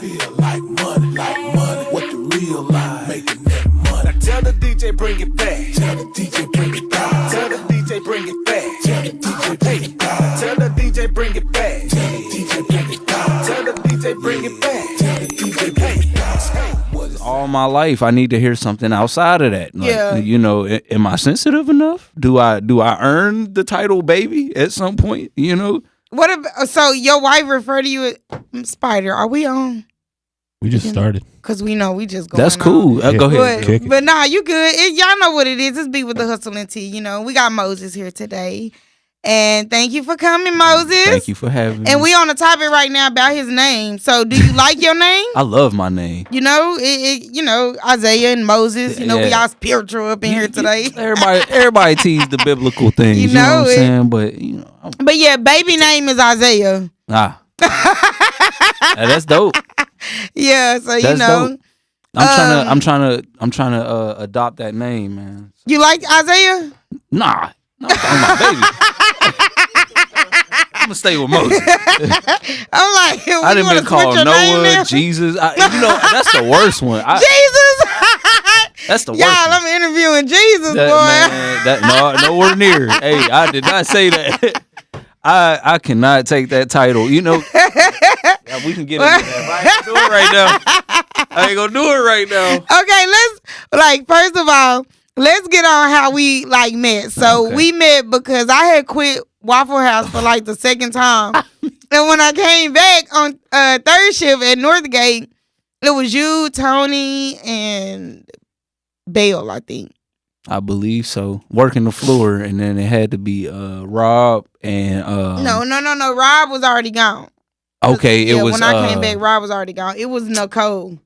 feel like money, what the real line, making that money. Now tell the DJ bring it back. Tell the DJ bring it back. Tell the DJ bring it back. Tell the DJ bring it back. Tell the DJ bring it back. Tell the DJ bring it back. Tell the DJ bring it back. Tell the DJ bring it back. All my life, I need to hear something outside of that. Like, Yeah. You know, am I sensitive enough? Do I earn the title baby at some point? You know. What if, so your wife referred to you as Spider? Are we on? We just started. Because we know we just going That's cool. Yeah. Go ahead. But nah, you good. Y'all know what it is. It's Be With the Hustle and Tea. You know, we got Moses here today. And thank you for coming, Moses. Thank you for having me. And we on the topic right now about his name. So do you like your name? I love my name. You know, you know, Isaiah and Moses. You know, we all spiritual up in here today. Everybody tease the biblical things. You know what I'm saying? But you know. But yeah, baby name is Isaiah. That's dope. Yeah, so That's you know. dope. I'm trying to adopt that name, man. You like Isaiah? Nah, I'm talking about baby. I'm gonna stay with Moses. I'm like, I didn't been called Noah, Jesus. You know, that's the worst one. Jesus. That's the worst. Y'all, one. I'm interviewing Jesus, boy. Nowhere near. Hey, I did not say that. I cannot take that title. You know, we can get into that. But I ain't gonna do it right now. Okay, first of all, let's get on how we met. So we met because I had quit Waffle House for the second time. And when I came back on third shift at Northgate, it was you, Tony, and Bale, I think. I believe so. Working the floor, and then it had to be Rob and No. Rob was already gone. Okay, it was when I came back, Rob was already gone. It was Nicole.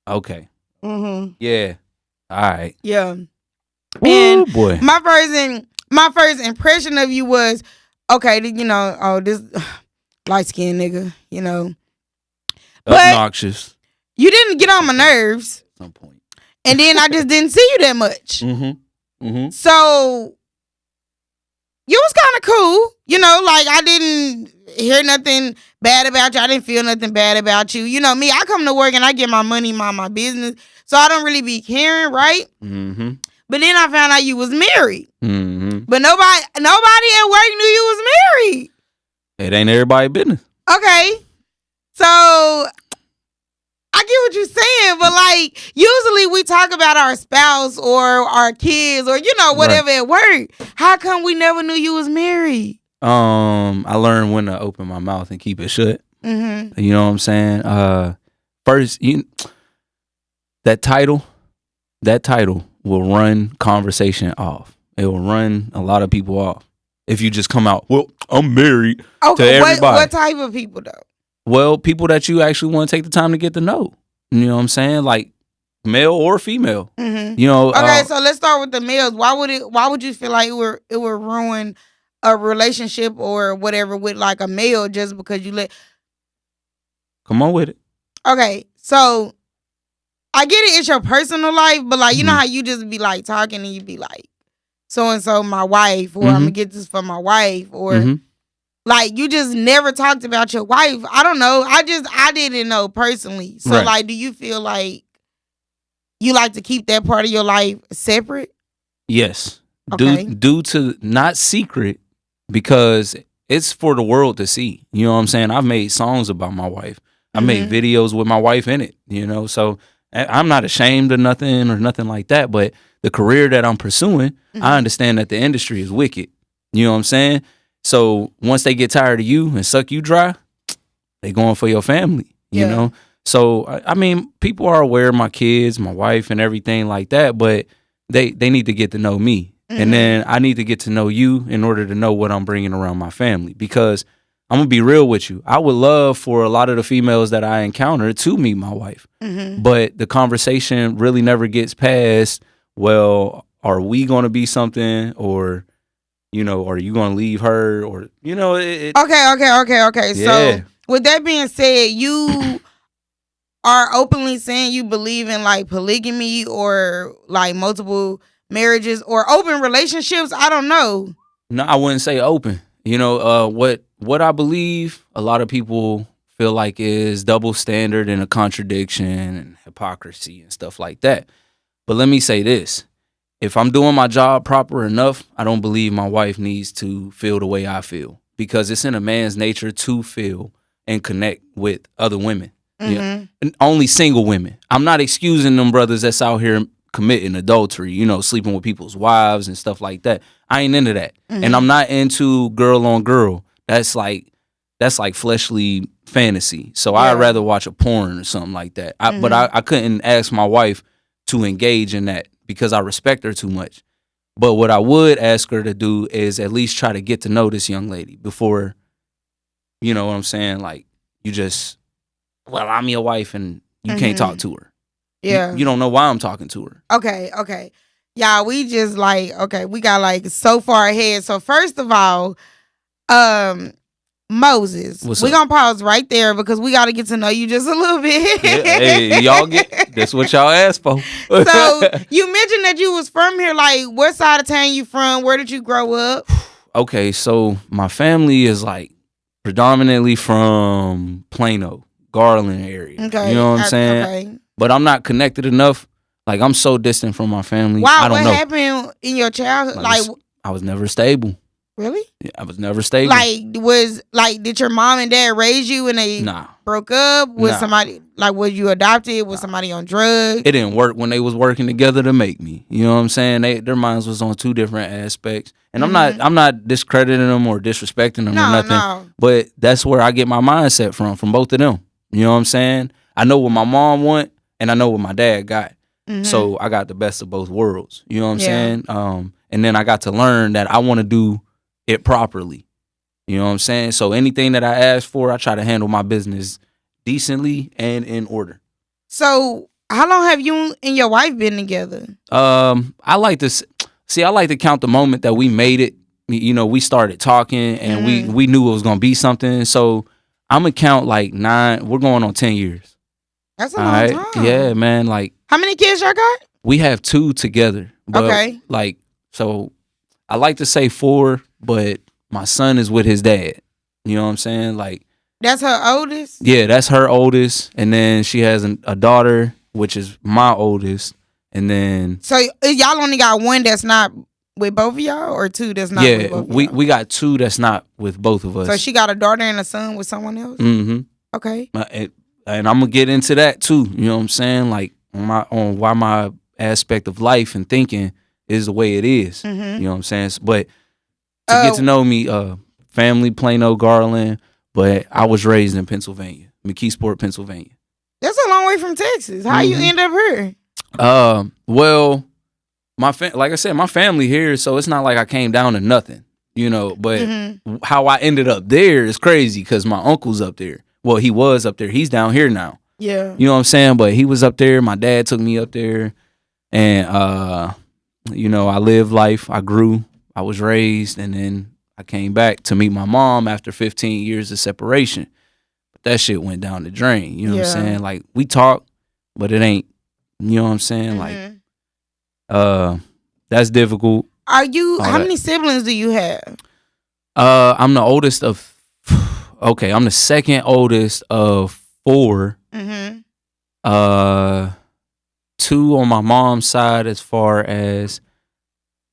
Okay. Mm-hmm. Yeah. All right. Yeah. Ooh, And boy. my first impression of you was, okay, you know, this light skinned nigga, you know. But obnoxious. You didn't get on my nerves. At some point. And then I just didn't see you that much. Mm-hmm. Mm-hmm. So you was kind of cool. You know, I didn't hear nothing bad about you. I didn't feel nothing bad about you. You know me, I come to work and I get my money, mind my business. So I don't really be caring, right? Mm-hmm. But then I found out you was married. Mm-hmm. But nobody at work knew you was married. It ain't everybody's business. Okay. So I get what you're saying, but usually we talk about our spouse or our kids or, you know, whatever at work. How come we never knew you was married? I learned when to open my mouth and keep it shut. Mm-hmm. You know what I'm saying? First, that title will run conversation off. It will run a lot of people off. If you just come out, well, I'm married to everybody. What type of people though? Well, people that you actually want to take the time to get to know. You know what I'm saying? Like male or female. Mm-hmm. You know. Okay, so let's start with the males. Why would you feel like it would ruin a relationship or whatever with a male just because you let? Come on with it. Okay, so I get it. It's your personal life, but you know how you just be talking and you be like, so and so my wife, or I'm gonna get this for my wife, or you just never talked about your wife. I don't know. I didn't know personally. So do you feel like you like to keep that part of your life separate? Yes. Okay. Due to not secret, because it's for the world to see. You know what I'm saying? I've made songs about my wife. I made videos with my wife in it, you know, so I'm not ashamed of nothing or nothing like that. But the career that I'm pursuing, I understand that the industry is wicked. You know what I'm saying? So once they get tired of you and suck you dry, they going for your family, you know? So, I mean, people are aware of my kids, my wife and everything like that, but they need to get to know me. And then I need to get to know you in order to know what I'm bringing around my family. Because I'm going to be real with you. I would love for a lot of the females that I encounter to meet my wife. But the conversation really never gets past, well, are we going to be something, or, you know, are you going to leave her, or, you know. Okay. Yeah. So with that being said, you are openly saying you believe in polygamy or multiple marriages or open relationships. I don't know. No, I wouldn't say open. You know, what I believe, a lot of people feel like is double standard and a contradiction and hypocrisy and stuff like that. But let me say this. If I'm doing my job proper enough, I don't believe my wife needs to feel the way I feel, because it's in a man's nature to feel and connect with other women. Yeah. And only single women. I'm not excusing them brothers that's out here committing adultery, sleeping with people's wives and stuff like that. I ain't into that. And I'm not into girl on girl. That's like fleshly fantasy. So I'd rather watch a porn or something like that. But I couldn't ask my wife to engage in that because I respect her too much. But what I would ask her to do is at least try to get to know this young lady before, you know what I'm saying? Like, you just, well, I'm your wife and you can't talk to her. Yeah. You don't know why I'm talking to her. Okay. Yeah, we just we got so far ahead. So first of all, Moses. We're going to pause right there because we got to get to know you just a little bit. Hey, y'all that's what y'all asked for. So you mentioned that you was from here. Like, what side of town you from? Where did you grow up? Okay, so my family is predominantly from Plano, Garland area. Okay. You know what I'm saying? Okay. But I'm not connected enough. Like, I'm so distant from my family. Wow, I don't know. What happened in your childhood? I was never stable. Really? Yeah, I was never stable. Did your mom and dad raise you and they broke up? Was somebody, was you adopted? Was somebody on drugs? It didn't work when they was working together to make me. You know what I'm saying? Their minds was on two different aspects. And I'm not discrediting them or disrespecting them or nothing. No. But that's where I get my mindset from both of them. You know what I'm saying? I know what my mom want and I know what my dad got. So I got the best of both worlds. You know what I'm saying? And then I got to learn that I want to do it properly. You know what I'm saying? So anything that I ask for, I try to handle my business decently and in order. So how long have you and your wife been together? I like to count the moment that we made it. We started talking and we knew it was gonna be something. So I'm gonna count 9. We're going on 10 years. That's a long time. Yeah, man. How many kids y'all got? We have 2 together. But okay. So I like to say 4, but my son is with his dad. You know what I'm saying? That's her oldest? Yeah, that's her oldest. And then she has a daughter, which is my oldest. And then... So y'all only got 1 that's not with both of y'all or 2 that's not with both of y'all? Yeah, we got 2 that's not with both of us. So she got a daughter and a son with someone else? Mm-hmm. Okay. And I'm going to get into that too. You know what I'm saying? On why my aspect of life and thinking is the way it is. You know what I'm saying? But to get to know me, family, Plano, Garland, but I was raised in Pennsylvania, McKeesport, Pennsylvania. That's a long way from Texas. How you end up here? Well, like I said, my family here, so it's not like I came down to nothing, but how I ended up there is crazy because my uncle's up there. Well, he was up there. He's down here now. Yeah. You know what I'm saying? But he was up there. My dad took me up there. And, I lived life. I grew. I was raised. And then I came back to meet my mom after 15 years of separation. But that shit went down the drain. You know what I'm saying? We talk, but it ain't, you know what I'm saying? That's difficult. How many siblings do you have? I'm the oldest of... Okay, I'm the second oldest of 4. 2 on my mom's side, as far as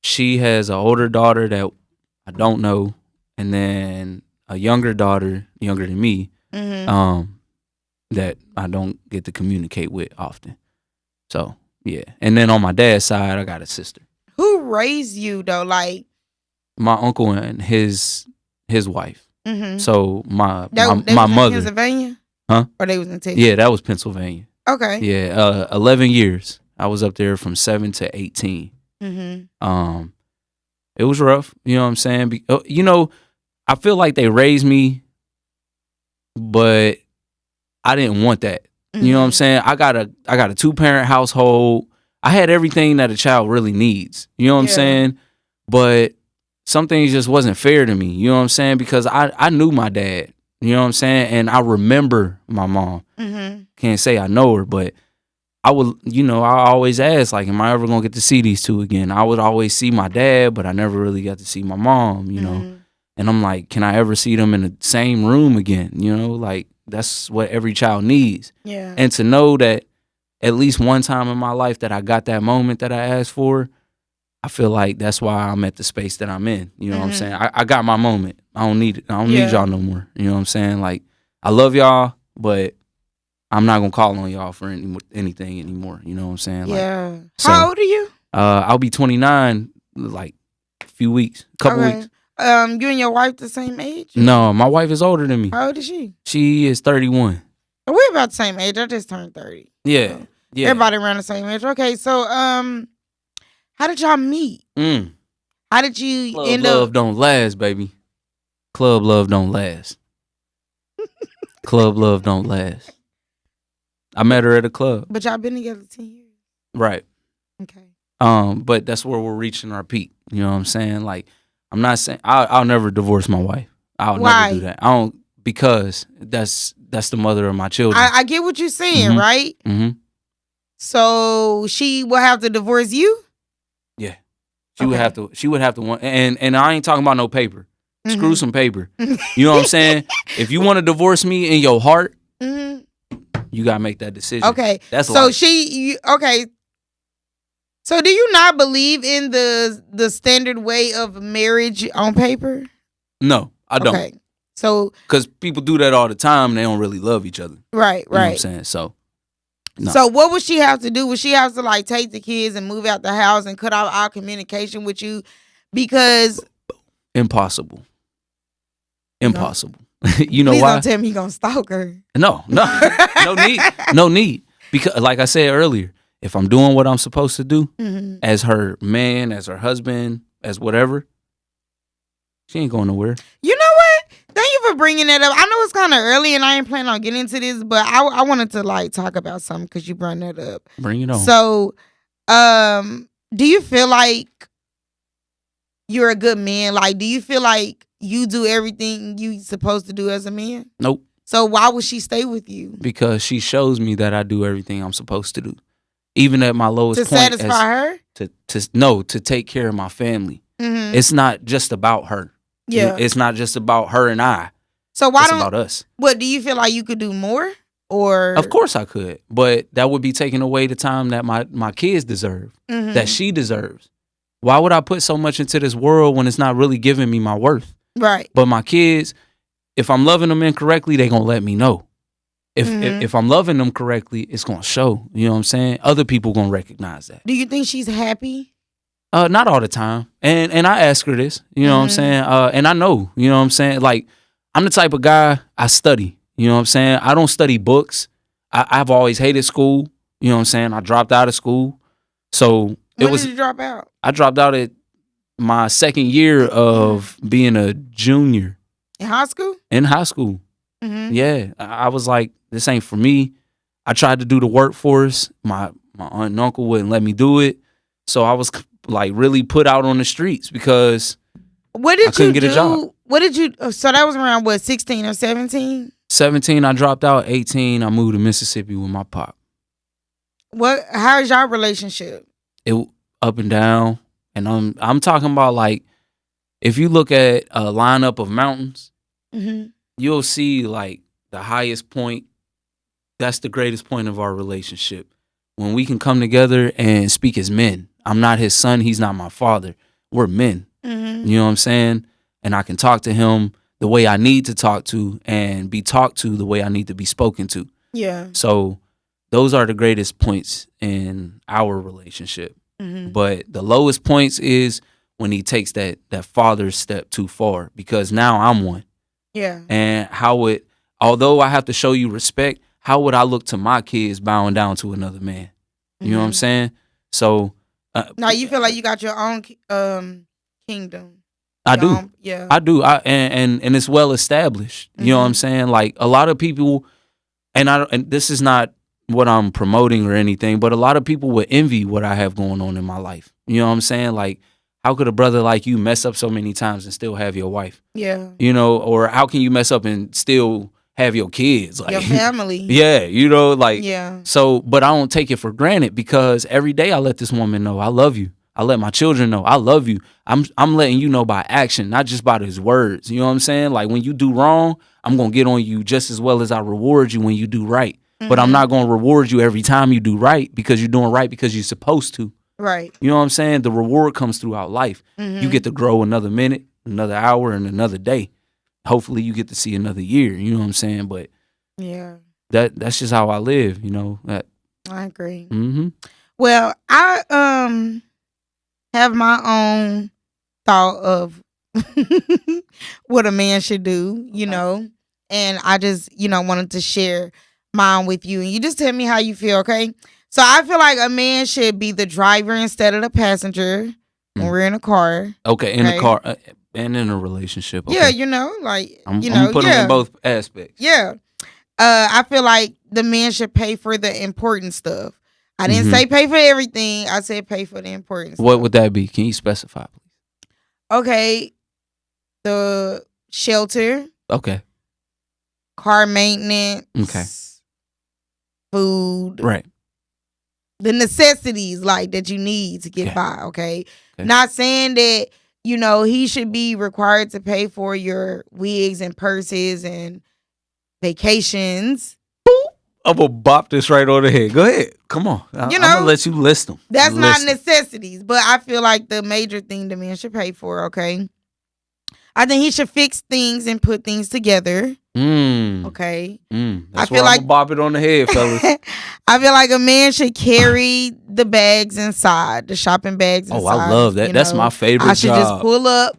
she has an older daughter that I don't know, and then a younger daughter, younger than me, that I don't get to communicate with often. So, yeah. And then on my dad's side, I got a sister. Who raised you, though? My uncle and his wife. So my mother. In Pennsylvania? Huh? Or they was in Texas? Yeah, that was Pennsylvania. Okay. Yeah, 11 years. I was up there from 7 to 18. It was rough. You know what I'm saying? I feel like they raised me, but I didn't want that. You know what I'm saying? I got a 2-parent household. I had everything that a child really needs. You know what I'm saying? But some things just wasn't fair to me, you know what I'm saying? Because I knew my dad, you know what I'm saying? And I remember my mom. Can't say I know her, but I would, I always ask, am I ever going to get to see these 2 again? I would always see my dad, but I never really got to see my mom, And I'm like, can I ever see them in the same room again? You know, like that's what every child needs. Yeah. And to know that at least one time in my life that I got that moment that I asked for, I feel like that's why I'm at the space that I'm in. You know what I'm saying? I got my moment. I don't need it. I don't need y'all no more. You know what I'm saying? Like, I love y'all, but I'm not gonna call on y'all for anything anymore. You know what I'm saying? Like, Yeah. so, How old are you? I'll be 29 like a few weeks, couple weeks. You and your wife the same age? No, my wife is older than me. How old is she? She is 31. We're about the same age. I just turned 30. Yeah. So Yeah. everybody around the same age. Okay, so how did y'all meet? How did you Club end love up? don't last, baby. Club love don't last. Club love don't last. I met her at a club. But y'all been together 10 years. Right. Okay. But that's where we're reaching our peak. You know what I'm saying? Like, I'm not saying I'll never divorce my wife. I'll Why? never do that. I don't, because that's the mother of my children. I get what you're saying, right? Mm-hmm. So she will have to divorce you? Yeah. She would have to want, and I ain't talking about no paper. Screw some paper. You know what I'm saying? If you want to divorce me in your heart, you gotta make that decision. Okay. That's so life. okay. So do you not believe in the standard way of marriage on paper? No, I don't. Okay. So because people do that all the time and they don't really love each other. Right. You know what I'm saying? So no. So what would she have to do? Would she have to like take the kids and move out the house and cut off our communication with you? Because impossible. You know please why? Don't tell me you gonna stalk her. No need. Because like I said earlier, if I'm doing what I'm supposed to do as her man, as her husband, as whatever, she ain't going nowhere. You know what? Thank you for bringing that up. I know it's kind of early and I ain't planning on getting into this, but I wanted to like talk about something because you brought that up. Bring it on. So, do you feel like you're a good man? Like, do you feel like you do everything you supposed to do as a man? Nope. So why would she stay with you? Because she shows me that I do everything I'm supposed to do, even at my lowest to point. Satisfy her? To take care of my family. It's not just about her. Yeah. It's not just about her and I. So why it's don't about us? What do you feel like you could do more? Or of course I could, but that would be taking away the time that my kids deserve, that she deserves. Why would I put so much into this world when it's not really giving me my worth? Right. But my kids, if I'm loving them incorrectly, they gonna let me know. If I'm loving them correctly, it's gonna show. You know what I'm saying? Other people gonna recognize that. Do you think she's happy? Not all the time. And I ask her this, you know what I'm saying? And I know, you know what I'm saying? Like, I'm the type of guy, I study, you know what I'm saying? I don't study books. I've always hated school, you know what I'm saying? I dropped out of school. So when did you drop out? I dropped out at my second year of being a junior. In high school? In high school. Yeah. I was like, this ain't for me. I tried to do the workforce. My aunt and uncle wouldn't let me do it. So I was like really put out on the streets because what did I couldn't you get do? a job. What did you? So that was around what, 16 or 17? 17, I dropped out. 18, I moved to Mississippi with my pop. How is your relationship? It up and down, and I'm talking about like if you look at a lineup of mountains, you'll see like the highest point. That's the greatest point of our relationship when we can come together and speak as men. I'm not his son. He's not my father. We're men. You know what I'm saying? And I can talk to him the way I need to talk to and be talked to the way I need to be spoken to. Yeah. So those are the greatest points in our relationship. But the lowest points is when he takes that father step too far, because now I'm one. Yeah. And although I have to show you respect, how would I look to my kids bowing down to another man? You know what I'm saying? So now you feel like you got your own kingdom. I do. Yeah. I do. And it's well established. You know what I'm saying? Like a lot of people, and this is not what I'm promoting or anything, but a lot of people would envy what I have going on in my life. You know what I'm saying? Like, how could a brother like you mess up so many times and still have your wife? Yeah. You know, or how can you mess up and still have your kids? Like, your family. Yeah, you know, like, yeah. So, but I don't take it for granted because every day I let this woman know I love you. I let my children know I love you. I'm letting you know by action, not just by his words. You know what I'm saying? Like when you do wrong, I'm gonna get on you just as well as I reward you when you do right. But I'm not gonna reward you every time you do right because you're doing right because you're supposed to. Right. You know what I'm saying? The reward comes throughout life. You get to grow another minute, another hour, and another day. Hopefully you get to see another year. You know what I'm saying? But yeah, that's just how I live. You know that. I agree. Well, I have my own thought of what a man should do. You know, and I just wanted to share mine with you, and you just tell me how you feel, okay? So I feel like a man should be the driver instead of the passenger when we're in a car. Okay, in a car and in a relationship. Okay. Yeah, like I'm putting them in both aspects. Yeah, I feel like the man should pay for the important stuff. I didn't say pay for everything. I said pay for the important stuff. What would that be? Can you specify, please? Okay, the shelter. Okay. Car maintenance. Okay. Food. Right. The necessities like that you need to get by, okay? Not saying that, he should be required to pay for your wigs and purses and vacations. I'm gonna bop this right on the head. Go ahead. Come on. I'm gonna let you list them. That's not necessities, but I feel like the major thing the man should pay for, okay? I think he should fix things and put things together. Okay. That's where I'm gonna bop it on the head, fellas. I feel like a man should carry the bags inside, the shopping bags inside. Oh, I love that. That's my favorite I should job. just pull up.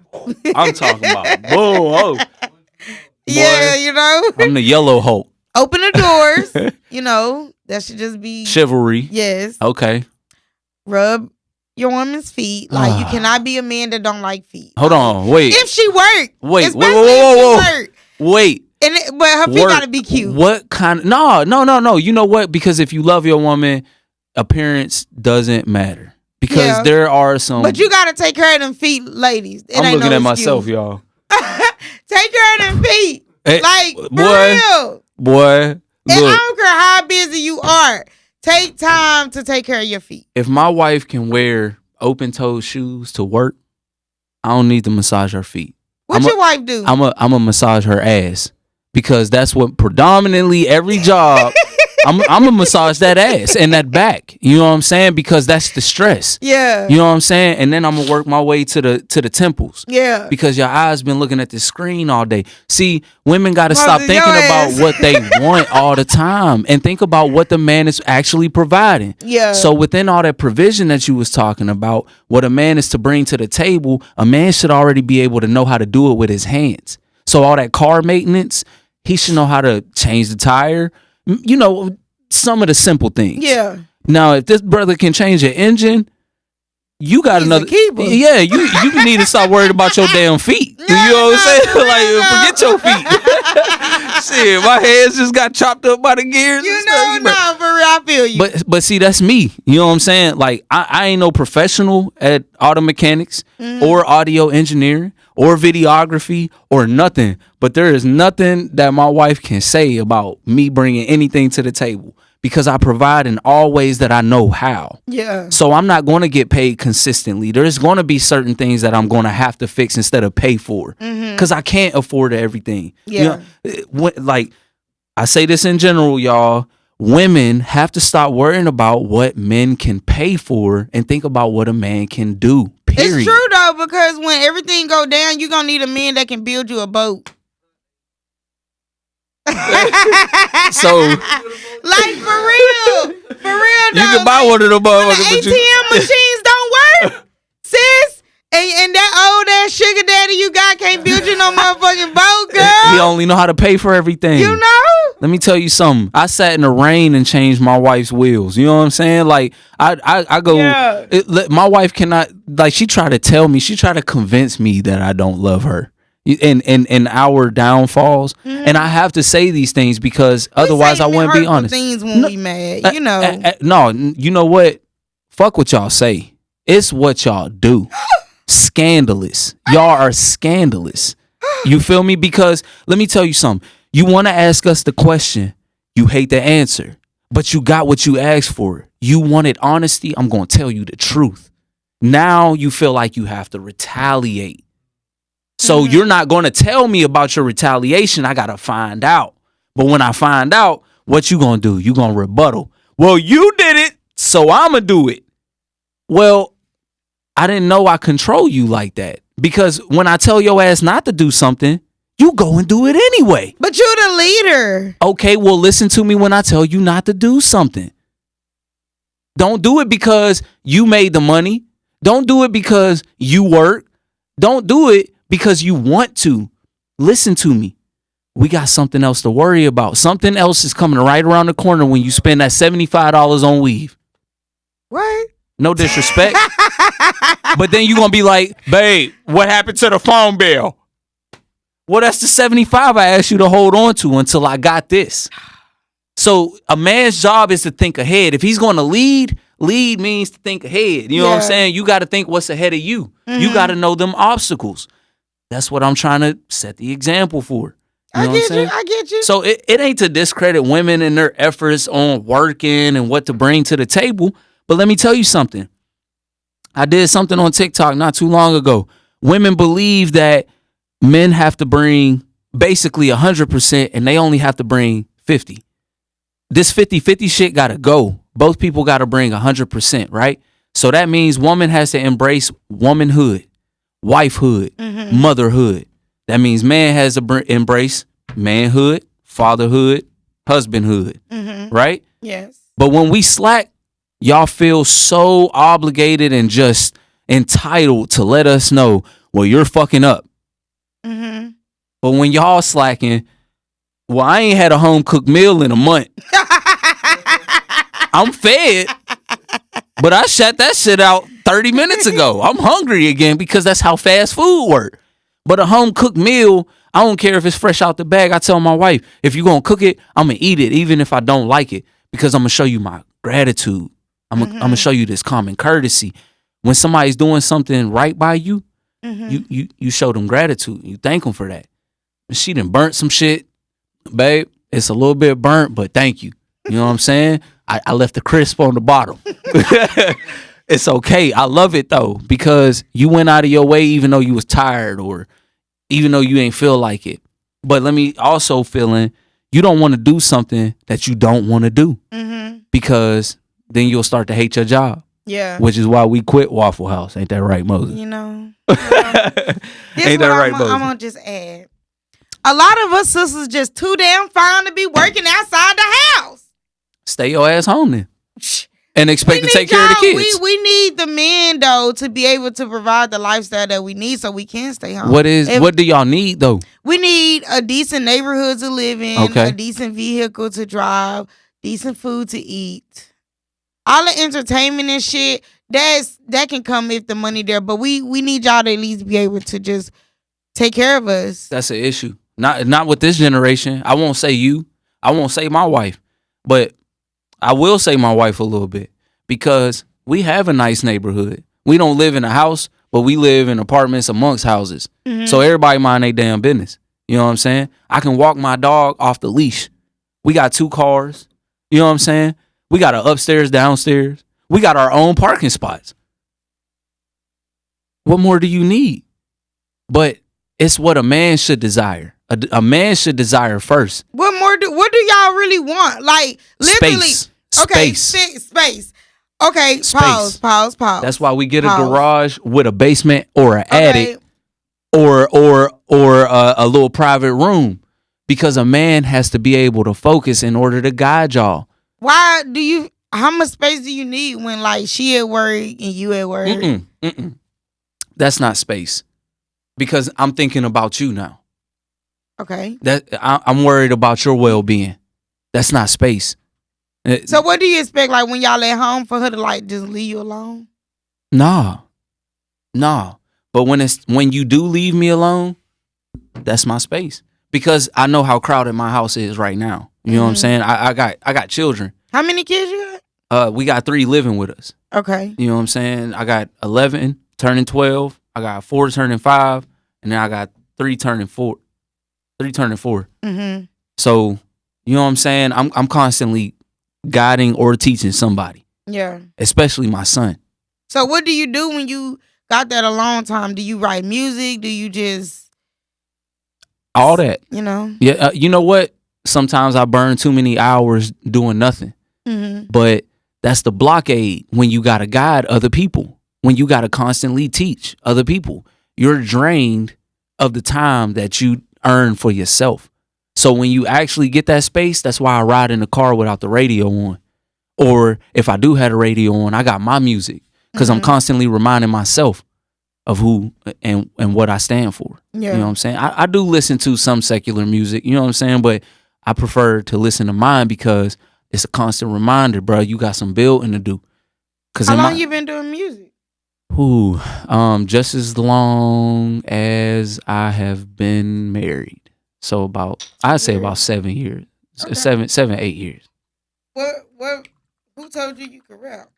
I'm talking about boom. Oh. Yeah, I'm the yellow Hulk. Open the doors. That should just be chivalry. Yes. Okay. Rub your woman's feet. Like you cannot be a man that don't like feet. Hold on. Wait. If she work. Wait. Wait. But her feet gotta be cute. What kind of no. You know what? Because if you love your woman, appearance doesn't matter. Because there are some. But you gotta take care of them feet, ladies. I'm looking at myself, y'all. Take care of them feet. Like for real. Boy. And I don't care how busy you are. Take time to take care of your feet. If my wife can wear open-toed shoes to work, I don't need to massage her feet. What your wife do? I'm a massage her ass because that's what predominantly every job. I'm gonna massage that ass and that back. You know what I'm saying? Because that's the stress. Yeah. You know what I'm saying? And then I'm gonna work my way to the temples. Yeah. Because your eyes been looking at the screen all day. See, women gotta stop thinking about what they want all the time and think about what the man is actually providing. Yeah. So within all that provision that you was talking about, what a man is to bring to the table, a man should already be able to know how to do it with his hands. So all that car maintenance, he should know how to change the tire. Some of the simple things. Yeah. Now, if this brother can change your engine, you got another keeper. Yeah, you need to stop worrying about your damn feet. You know what I'm saying? Like, forget your feet. Shit, my hands just got chopped up by the gears. For real, I feel you. But see, that's me. You know what I'm saying? Like, I ain't no professional at auto mechanics or audio engineering or videography or nothing. But there is nothing that my wife can say about me bringing anything to the table because I provide in all ways that I know how. Yeah. So I'm not going to get paid consistently. There's going to be certain things that I'm going to have to fix instead of pay for because I can't afford everything. Yeah. Like, I say this in general, y'all. Women have to stop worrying about what men can pay for and think about what a man can do. Period. It's true though, because when everything go down, you're gonna need a man that can build you a boat. So, like for real though. You can buy one of them motherfuckers. The ATM machines don't work, sis. And that old ass sugar daddy you got can't build you no motherfucking boat, girl. He only know how to pay for everything. You know? Let me tell you something. I sat in the rain and changed my wife's wheels. You know what I'm saying? Like, I go, my wife cannot, like, she tried to tell me, she tried to convince me that I don't love her in our downfalls. And I have to say these things because otherwise I wouldn't be honest. Things when we mad, you know. No, you know what? Fuck what y'all say. It's what y'all do. Scandalous. Y'all are scandalous. You feel me? Because let me tell you something. You want to ask us the question. You hate the answer. But you got what you asked for. You wanted honesty. I'm going to tell you the truth. Now you feel like you have to retaliate. So you're not going to tell me about your retaliation. I got to find out. But when I find out, what you going to do? You going to rebuttal. Well, you did it, so I'm going to do it. Well, I didn't know I control you like that. Because when I tell your ass not to do something, you go and do it anyway. But you're the leader. Okay, well, listen to me when I tell you not to do something. Don't do it because you made the money. Don't do it because you work. Don't do it because you want to. Listen to me. We got something else to worry about. Something else is coming right around the corner when you spend that $75 on weave. What? No disrespect. But then you're going to be like, babe, what happened to the phone bill? Well, that's the $75 I asked you to hold on to until I got this. So a man's job is to think ahead. If he's going to lead means to think ahead. You know what I'm saying? You got to think what's ahead of you. You got to know them obstacles. That's what I'm trying to set the example for. You know I get you. So it ain't to discredit women and their efforts on working and what to bring to the table. But let me tell you something. I did something on TikTok not too long ago. Women believe that men have to bring basically 100% and they only have to bring 50. This 50-50 shit got to go. Both people got to bring 100%, right? So that means woman has to embrace womanhood, wifehood, motherhood. That means man has to embrace manhood, fatherhood, husbandhood, right? Yes. But when we slack, y'all feel so obligated and just entitled to let us know, well, you're fucking up. But when y'all slacking, well, I ain't had a home cooked meal in a month. I'm fed, but I shut that shit out 30 minutes ago. I'm hungry again because that's how fast food works. But a home cooked meal, I don't care if it's fresh out the bag. I tell my wife, if you're going to cook it, I'm going to eat it, even if I don't like it, because I'm going to show you my gratitude. I'm going to show you this common courtesy. When somebody's doing something right by you, you show them gratitude. You thank them for that. She done burnt some shit. Babe, it's a little bit burnt, but thank you. You know what I'm saying? I left the crisp on the bottom. It's okay. I love it though, because you went out of your way even though you was tired or even though you ain't feel like it. But let me also feeling you don't want to do something that you don't want to do, because then you'll start to hate your job. Yeah. Which is why we quit Waffle House. Ain't that right, Moses? Ain't that right, Moses? I'm going to just add. A lot of us sisters just too damn fine to be working outside the house. Stay your ass home then. And expect to take care of the kids. We need the men though to be able to provide the lifestyle that we need so we can stay home. What do y'all need though? We need a decent neighborhood to live in, a decent vehicle to drive, decent food to eat. All the entertainment and shit, that can come if the money there. But we need y'all to at least be able to just take care of us. That's an issue. Not with this generation. I won't say you. I won't say my wife. But I will say my wife a little bit, because we have a nice neighborhood. We don't live in a house, but we live in apartments amongst houses. So everybody mind their damn business. You know what I'm saying? I can walk my dog off the leash. We got 2 cars. You know what I'm saying? We got an upstairs, downstairs. We got our own parking spots. What more do you need? But it's what a man should desire. A man should desire first. What do y'all really want? Like literally, space. Okay, space. Pause. That's why we get a garage with a basement or an attic, or a little private room, because a man has to be able to focus in order to guide y'all. How much space do you need when like she at work and you at work? That's not space, because I'm thinking about you now. Okay. I'm worried about your well-being. That's not space. So what do you expect, like when y'all at home, for her to like just leave you alone? Nah. But when you do leave me alone, that's my space, because I know how crowded my house is right now. You know what I'm saying? I got children. How many kids you got? We got 3 living with us. Okay. You know what I'm saying? I got 11 turning 12. I got 4 turning 5, and then I got 3 turning 4. 3 turning 4. So, you know what I'm saying? I'm constantly guiding or teaching somebody. Yeah. Especially my son. So what do you do when you got that alone time? Do you write music? Do you just All that. you know? Yeah, you know what? Sometimes I burn too many hours doing nothing. Mm-hmm. But that's the blockade when you got to guide other people, when you got to constantly teach other people. You're drained of the time that you earn for yourself. So when you actually get that space, that's why I ride in the car without the radio on. Or if I do have the radio on, I got my music because I'm constantly reminding myself of who and what I stand for. Yeah. You know what I'm saying? I do listen to some secular music, you know what I'm saying? But I prefer to listen to mine because it's a constant reminder, bro. You got some building to do. How long you been doing music? Just as long as I have been married. So I'd say about 7 years. Okay. 7, 8 years. Who told you could rap?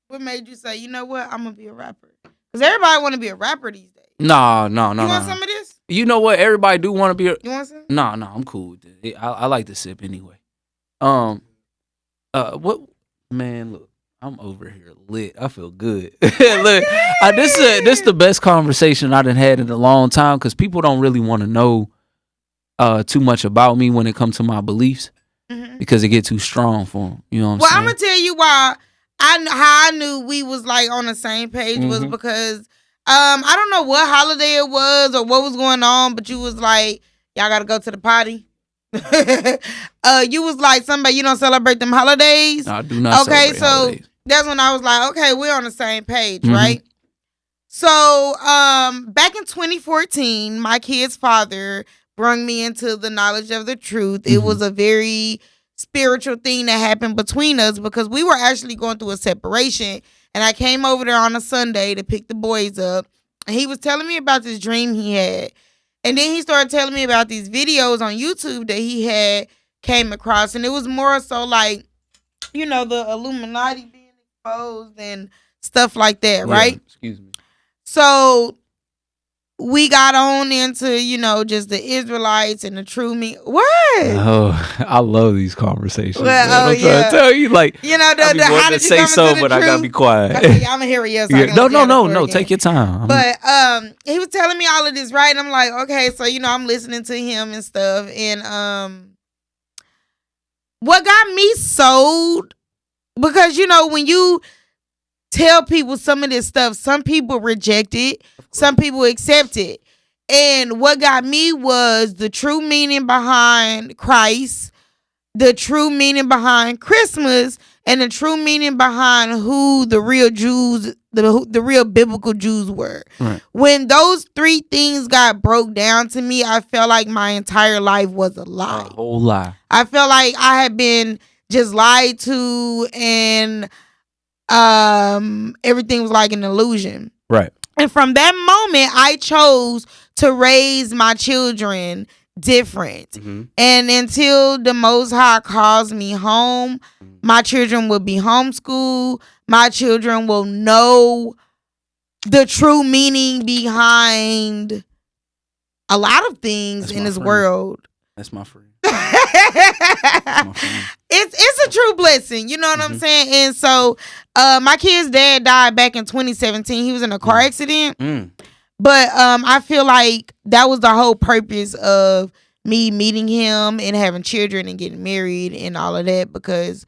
What made you say, you know what, I'm gonna be a rapper? Because everybody want to be a rapper these days. No. You want some of this? You know what? Everybody do want to be You want some? No, I'm cool with it. I like to sip anyway. What, man, look, I'm over here lit. I feel good. Look, this the best conversation I done had in a long time because people don't really want to know too much about me when it comes to my beliefs because it get too strong for them. You know what I'm saying? I'm gonna tell you why how I knew we was like on the same page was because I don't know what holiday it was or what was going on, but you was like, y'all gotta go to the party. You was like, somebody, you don't celebrate them holidays? No, I do not celebrate holidays. That's when I was like, okay, we're on the same page, right? So back in 2014, my kid's father brought me into the knowledge of the truth. It was a very spiritual thing that happened between us because we were actually going through a separation. And I came over there on a Sunday to pick the boys up. And he was telling me about this dream he had. And then he started telling me about these videos on YouTube that he had came across. And it was more so like, you know, the Illuminati being exposed and stuff like that, right? Excuse me. So we got on into, you know, just the Israelites and the true me. What? Oh, I love these conversations. Well, I'm trying to tell you, like, you know, how did you say so, but I gotta be quiet. Okay, I'm gonna hear it. Yes, No. Take your time. But he was telling me all of this, right? And I'm like, okay, so you know, I'm listening to him and stuff, and what got me sold, because you know, when you tell people some of this stuff, some people reject it, some people accept it. And what got me was the true meaning behind Christ, the true meaning behind Christmas, and the true meaning behind who the real Jews, the real biblical Jews were. Right. When those three things got broke down to me, I felt like my entire life was a lie. A whole lie. I felt like I had been just lied to, and everything was like an illusion. Right. And from that moment, I chose to raise my children different. And until the Most High calls me home, my children will be homeschooled. My children will know the true meaning behind a lot of things in this world. That's my friend. It's a true blessing, you know what I'm saying? And so my kid's dad died back in 2017. He was in a car accident. But I feel like that was the whole purpose of me meeting him and having children and getting married and all of that, because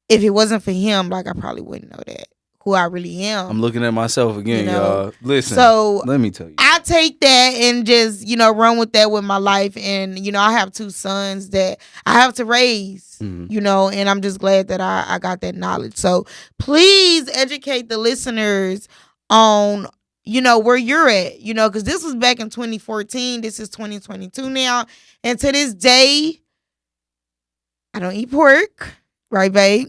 if it wasn't for him, like, I probably wouldn't know that, who I really am. I'm looking at myself again, you know? y'all. Listen, so let me tell you. I take that and just, you know, run with that with my life. And, you know, I have 2 sons that I have to raise, you know, and I'm just glad that I got that knowledge. So please educate the listeners on, you know, where you're at, you know, because this was back in 2014. This is 2022 now. And to this day, I don't eat pork, right, babe?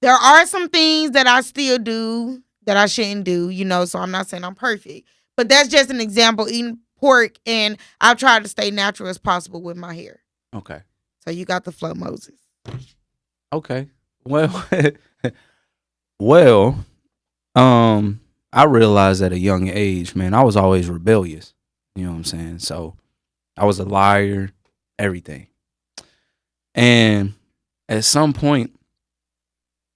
There are some things that I still do that I shouldn't do, you know, so I'm not saying I'm perfect. But that's just an example, eating pork, and I've tried to stay natural as possible with my hair. Okay. So you got the flow, Moses. Okay. Well, I realized at a young age, man, I was always rebellious. You know what I'm saying? So I was a liar, everything. And at some point,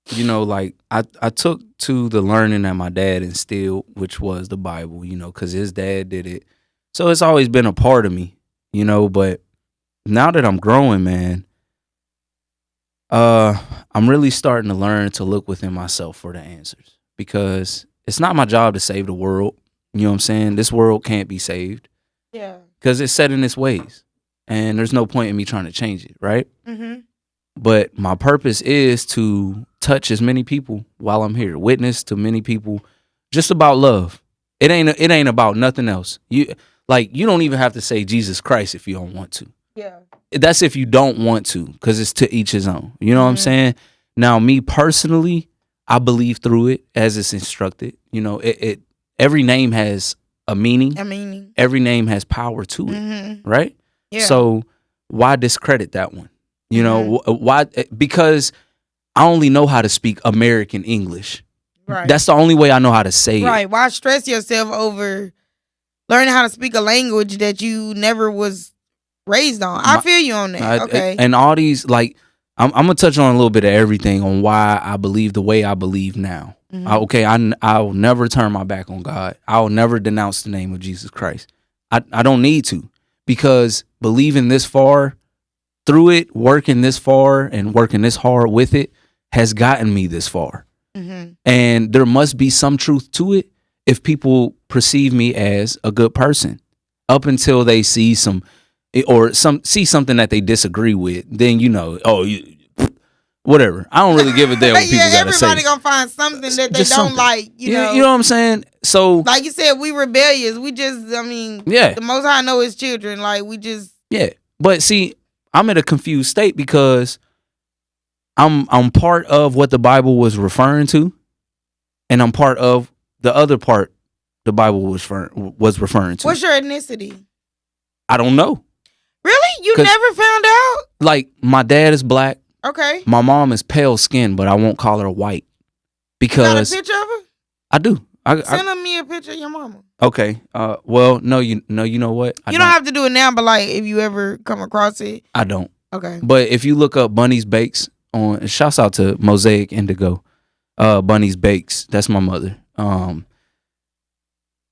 you know, like I took to the learning that my dad instilled, which was the Bible, you know, because his dad did it. So it's always been a part of me, you know, but now that I'm growing, man, I'm really starting to learn to look within myself for the answers, because it's not my job to save the world. You know what I'm saying? This world can't be saved. Yeah. Because it's set in its ways, and there's no point in me trying to change it, right? Mm-hmm. But my purpose is to touch as many people while I'm here, witness to many people, just about love. It ain't about nothing else. You don't even have to say Jesus Christ if you don't want to. Yeah. That's if you don't want to, because it's to each his own. You know what I'm saying? Now, me personally, I believe through it as it's instructed. You know, it every name has a meaning. Every name has power to it, right? Yeah. So why discredit that one? You know, why? Because I only know how to speak American English. Right. That's the only way I know how to say it. Right. Why stress yourself over learning how to speak a language that you never was raised on? I feel you on that. Okay. And all these, like, I'm gonna touch on a little bit of everything on why I believe the way I believe now. I'll never turn my back on God. I'll never denounce the name of Jesus Christ. I don't need to, because believing this far through it, working this far and working this hard with it has gotten me this far. And there must be some truth to it if people perceive me as a good person, up until they see something that they disagree with. Then, you know, whatever. I don't really give a damn what people gotta say. Everybody gonna find something that they Just don't something. like. You know what I'm saying? So, like you said, we rebellious. We just, the Most High know His children. Like, we just, But see, I'm in a confused state because I'm part of what the Bible was referring to, and I'm part of the other part the Bible was referring to. What's your ethnicity? I don't know. Really? You never found out? Like, my dad is black. Okay. My mom is pale skinned, but I won't call her white because you got a picture of her? I do. Send me a picture of your mama. Okay. Well, no, you know what? You don't have to do it now, but like if you ever come across it. I don't. Okay. But if you look up Bunny's Bakes on, shouts out to Mosaic Indigo, Bunny's Bakes. That's my mother.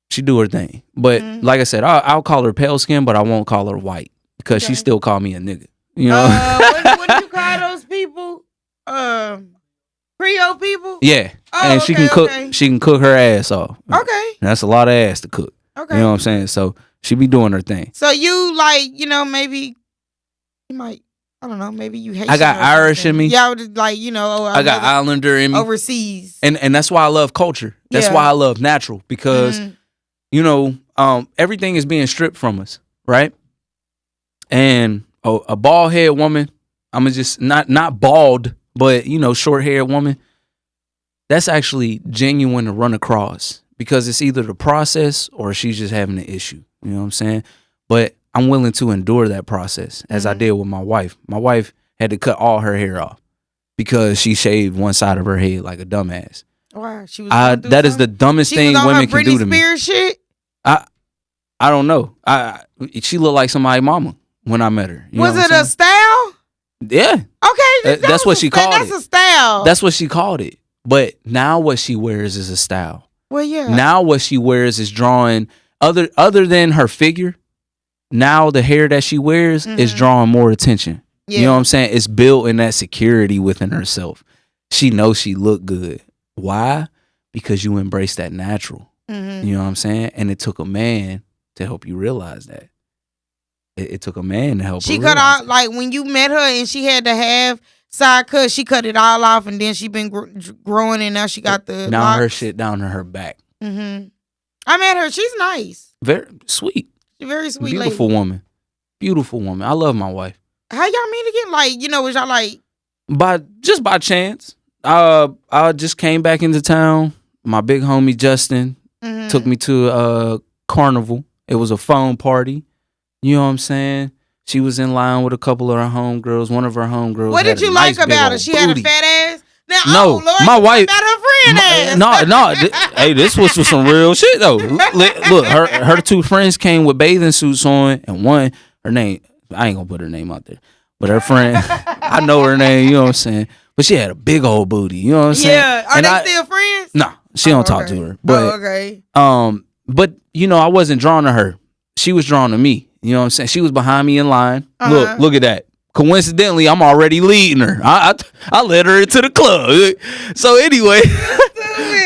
She do her thing. But like I said, I'll call her pale skin, but I won't call her white because she still call me a nigga. You know. What do you call those people? Creole people? Yeah. Oh, and she can cook. Okay. She can cook her ass off. Okay. And that's a lot of ass to cook. Okay. You know what I'm saying? So she be doing her thing. So you maybe you might, I don't know, maybe you hate. I got Irish in me. Yeah, I would just like, I got Islander in me. Overseas. And that's why I love culture. That's why I love natural, because everything is being stripped from us, right? And a bald head woman, I'm just not bald, but short haired woman, that's actually genuine to run across, because it's either the process or she's just having an issue. You know what I'm saying? But I'm willing to endure that process, as I did with my wife. My wife had to cut all her hair off because she shaved one side of her head like a dumbass. Wow, she was. That is the dumbest thing women can do to me. Spears shit? I don't know. She looked like somebody's mama when I met her. Was it a style? Yeah. Okay, that's what she called it. That's a style. That's what she called it. But now what she wears is a style. Well, yeah. Now what she wears is drawing other than her figure. Now the hair that she wears is drawing more attention. Yeah. You know what I'm saying? It's built in that security within herself. She knows she look good. Why? Because you embrace that natural. You know what I'm saying? And it took a man to help you realize that. It took a man to help her. She cut out, like when you met her and she had to have side cut, she cut it all off, and then she been growing, and now she got the locks. Her shit down to her back. I met her. She's nice. Very sweet. Very sweet Beautiful lady. woman. Beautiful woman. I love my wife. How y'all meet again? Like, was y'all like by chance. I just came back into town. My big homie Justin took me to a carnival. It was a phone party. You know what I'm saying? She was in line with a couple of her homegirls. One of her homegirls. What did you like about her? She had a fat ass? Now, no, Lord, my wife. Not her friend ass. No. Hey, this was some real shit though. Look, her two friends came with bathing suits on, and her name, I ain't gonna put her name out there, but her friend, I know her name. You know what I'm saying? but she had a big old booty. You know what I'm saying? Yeah. Are they still friends? No, she don't talk to her. But okay. But you know, I wasn't drawn to her. She was drawn to me. You know what I'm saying? She was behind me in line. Look at that. Coincidentally, I'm already leading her. I led her into the club. So anyway,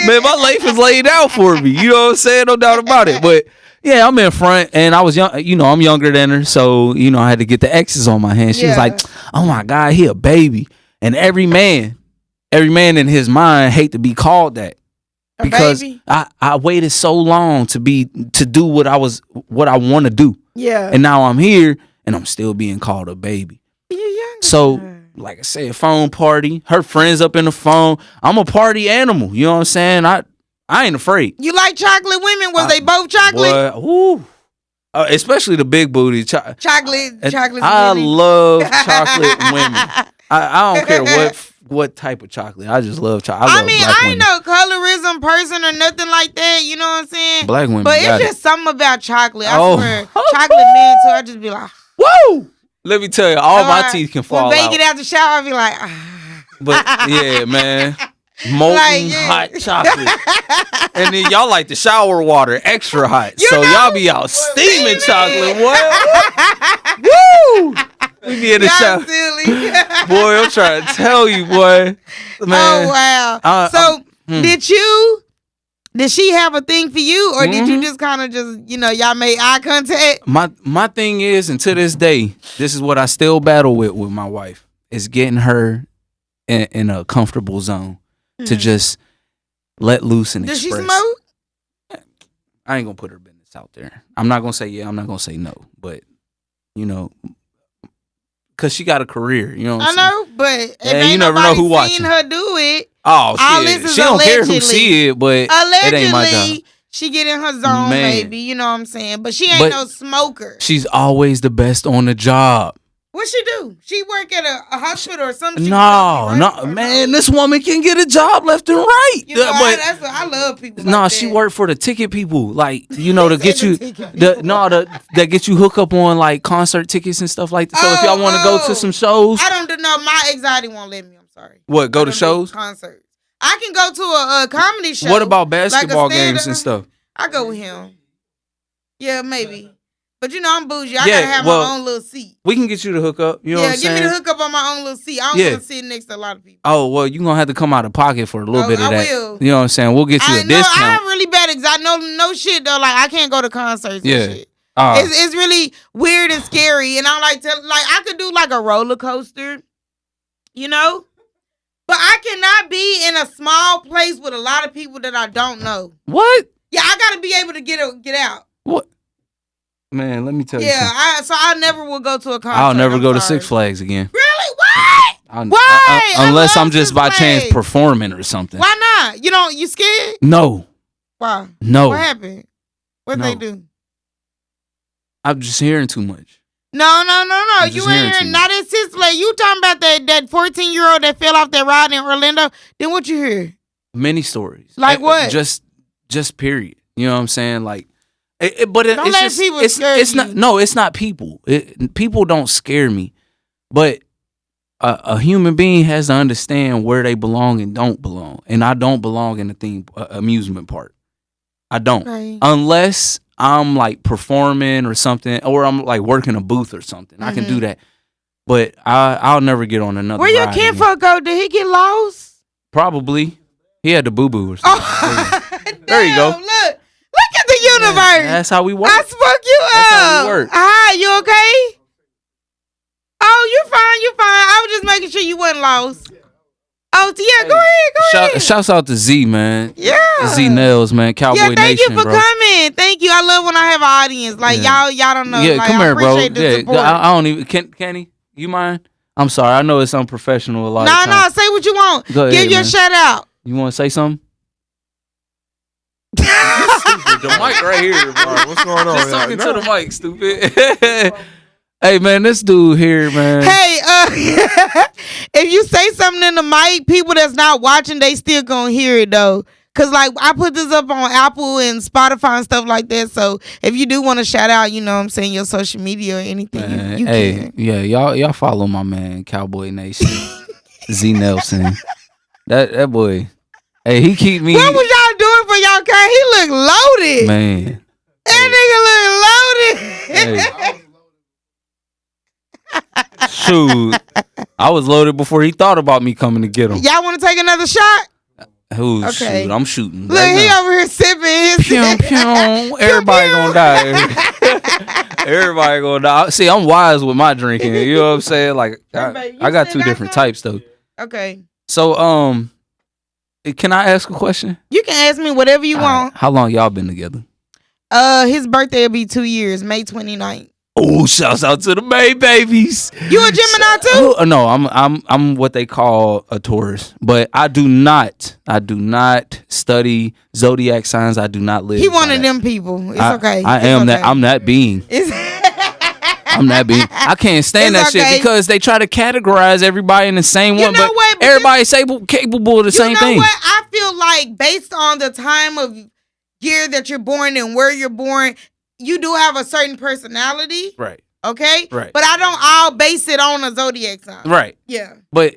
man, my life is laid out for me. You know what I'm saying? No doubt about it. But yeah, I'm in front, and I was young. You know, I'm younger than her, so you know, I had to get the X's on my hand. She was like, "Oh my God, he a baby," and every man in his mind hate to be called that. Because I waited so long to do what I want to do. Yeah. And now I'm here and I'm still being called a baby. So, like I said, phone party, her friends up in the phone. I'm a party animal. You know what I'm saying? I ain't afraid. You like chocolate women? Was they both chocolate? Boy, especially the big booty. Chocolate. I love chocolate women. I don't care what type of chocolate. I just love chocolate. I ain't no colorism person or nothing like that. You know what I'm saying? Black women, but it's just something about chocolate. I swear, chocolate men too. I just be like, woo! Let me tell you, all my teeth can fall out. When bake it out the shower, I be like, But yeah, man, molten hot chocolate, and then y'all like the shower water extra hot, so y'all be out steaming chocolate. What? Woo! We be in the shower. Boy, I'm trying to tell you, boy. Man. Oh, wow. Did she have a thing for you, or did you just kind of y'all made eye contact? My thing is, and to this day, this is what I still battle with my wife, is getting her in a comfortable zone to just let loose and express. Does she smoke? I ain't going to put her business out there. I'm not going to say yeah, I'm not going to say no, but, you know, because she got a career, you know what I'm saying? I know, but if ain't you never know who watching her do it. Oh, shit. She don't care who see it, but it ain't my job. She get in her zone, maybe, you know what I'm saying? But she ain't no smoker. She's always the best on the job. What she do? She work at a hospital or something? No, man. This woman can get a job left and right. You know, I love people. No, she worked for the ticket people, like to get you that get you hook up on like concert tickets and stuff like that. So if y'all want to go to some shows, I don't know. My anxiety won't let me. I'm sorry. What? Go to shows? Concerts. I can go to a comedy show. What about basketball games and stuff? I go with him. Yeah, maybe. But I'm bougie. I gotta have my own little seat. We can get you to hook up. You know what I'm saying? Give me the hook up on my own little seat. I don't want to sit next to a lot of people. Oh, well, you're gonna have to come out of pocket for a little bit of that. Will. You know what I'm saying? We'll get you a discount. I have really bad anxiety. No shit though. Like I can't go to concerts and shit. It's really weird and scary. And I I could do like a roller coaster, you know? But I cannot be in a small place with a lot of people that I don't know. What? Yeah, I gotta be able to get out. What? Man, let me tell you something. I never will go to a concert. I'll never go to Six Flags again. Really? What? Why? Unless I'm just by chance performing or something. Why not? You scared? No. Why? No. What happened? What they do? I'm just hearing too much. No. You ain't hearing not in Six Flags. You talking about that 14-year-old that fell off that ride in Orlando? Then what you hear? Many stories. Like what? Just period. You know what I'm saying? Like, it's not people. People don't scare me, but a human being has to understand where they belong and don't belong, and I don't belong in the amusement park. I don't, unless I'm like performing or something, or I'm like working a booth or something. I can do that, but I'll never get on another. Where your kinfolk go? Did he get lost? Probably. He had the boo-boo or something. There you go. Look at the universe. That's how we work. I spoke you up. That's how we work. Hi, you okay? Oh, you're fine. I was just making sure you wasn't lost. Oh, yeah, go ahead. Shouts out to Z, man. Yeah. Z Nails, man. Cowboy Nation, thank you for coming. Thank you. I love when I have an audience. Like, y'all don't know. Yeah, like, come here, bro. Support. I don't even, Kenny, you mind? I'm sorry. I know it's unprofessional a lot of times. No, say what you want. Go ahead, Give your shout out. You want to say something? The mic right here, bro. What's going on? Just talking to the mic, stupid. Hey, man, this dude here, man. Hey, if you say something in the mic, people that's not watching, they still gonna hear it though. Cause like I put this up on Apple and Spotify and stuff like that. So if you do want to shout out, you know what I'm saying, your social media or anything, Man, you can. Yeah, y'all follow my man, Cowboy Nation. Z Nelson. That boy. Hey, he keep me. What was y'all doing for y'all car? He look loaded. Man. That nigga look loaded. Hey. Shoot. I was loaded before he thought about me coming to get him. Y'all want to take another shot? Who's Okay. shoot? I'm shooting. Look, right he now. over here sipping his. Pew, pew. Everybody gonna die. Everybody gonna die. See, I'm wise with my drinking. You know what I'm saying? Like, I got two different types though. Okay. So, can I ask a question? You can ask me whatever you want. How long y'all been together? His birthday will be 2 years, May 29th. Oh, shouts out to the May babies. You a Gemini too? No, I'm what they call a Taurus, but I do not study zodiac signs. I do not live. He one of them people. It's okay. I'm that being. I'm that being. I can't stand that shit because they try to categorize everybody in the same one, but everybody's capable of the same thing. You know what? I feel like based on the time of year that you're born and where you're born, you do have a certain personality. Right. Okay? Right. But I don't all base it on a zodiac sign. Right. Yeah. But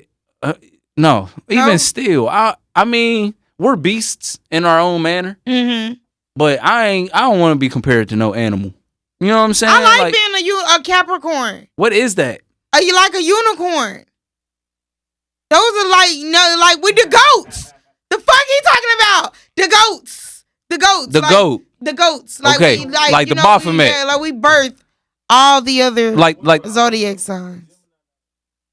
no, even still, I mean, we're beasts in our own manner. Mm-hmm. But I don't want to be compared to no animal. You know what I'm saying? I like being a Capricorn. What is that? Are you like a unicorn? Those are like with the goats. The fuck he talking about? The goats. The goat. The goats. Like okay. Like the Baphomet. Yeah, like we birth all the other like zodiac signs.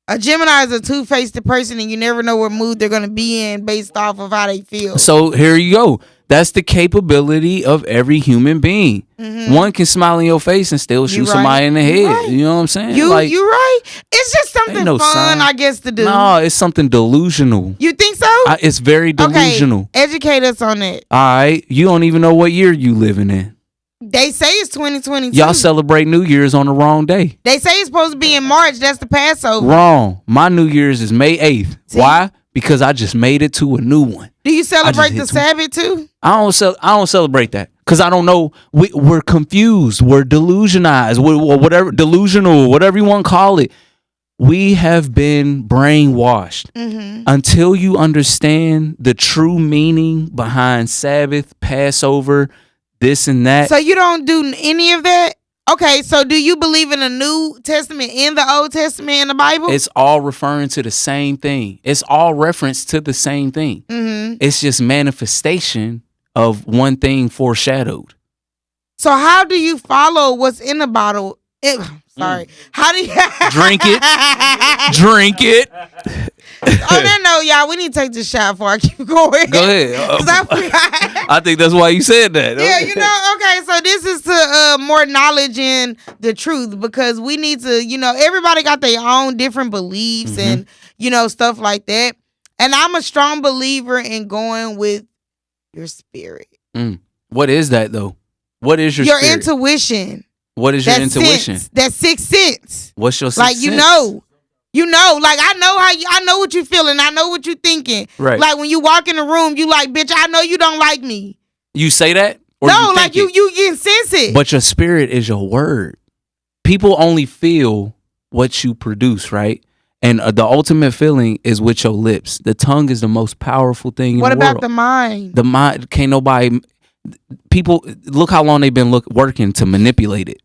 A Gemini is a two-faced person, and you never know what mood they're gonna be in based off of how they feel. So here you go. That's the capability of every human being. Mm-hmm. One can smile in your face and still shoot somebody in the head. Right. You know what I'm saying? You right. It's just something fun, sign. I guess, to do. No, it's something delusional. You think so? It's very delusional. Okay, educate us on that. All right. You don't even know what year you living in. They say it's 2022. Y'all celebrate New Year's on the wrong day. They say it's supposed to be in March. That's the Passover. Wrong. My New Year's is May 8th. See? Why? Because I just made it to a new one. Do you celebrate the Sabbath too? I don't celebrate that because I don't know. We're confused. We're delusionized. We're whatever delusional, whatever you want to call it. We have been brainwashed until you understand the true meaning behind Sabbath, Passover, this and that. So you don't do any of that? Okay, so do you believe in the New Testament and the Old Testament in the Bible? It's all referring to the same thing. It's all reference to the same thing. Mm-hmm. It's just manifestation of one thing foreshadowed. So how do you follow what's in the bottle? How do you drink it? Drink it. On that note, y'all, we need to take this shot before I keep going. Go ahead. I think that's why you said that. Yeah, okay, so this is to more knowledge in the truth because we need to, everybody got their own different beliefs and, stuff like that. And I'm a strong believer in going with your spirit. What is that, though? What is your spirit? Intuition. What is your intuition? That sixth sense. What's your sixth sense? Like, like I know what you're feeling. I know what you're thinking. Right. Like when you walk in the room, you like, bitch, I know you don't like me. You say that? Or no, you can sense it. But your spirit is your word. People only feel what you produce, right? And the ultimate feeling is with your lips. The tongue is the most powerful thing in the world. What about the mind? The mind, can't nobody, people, look how long they've been working to manipulate it.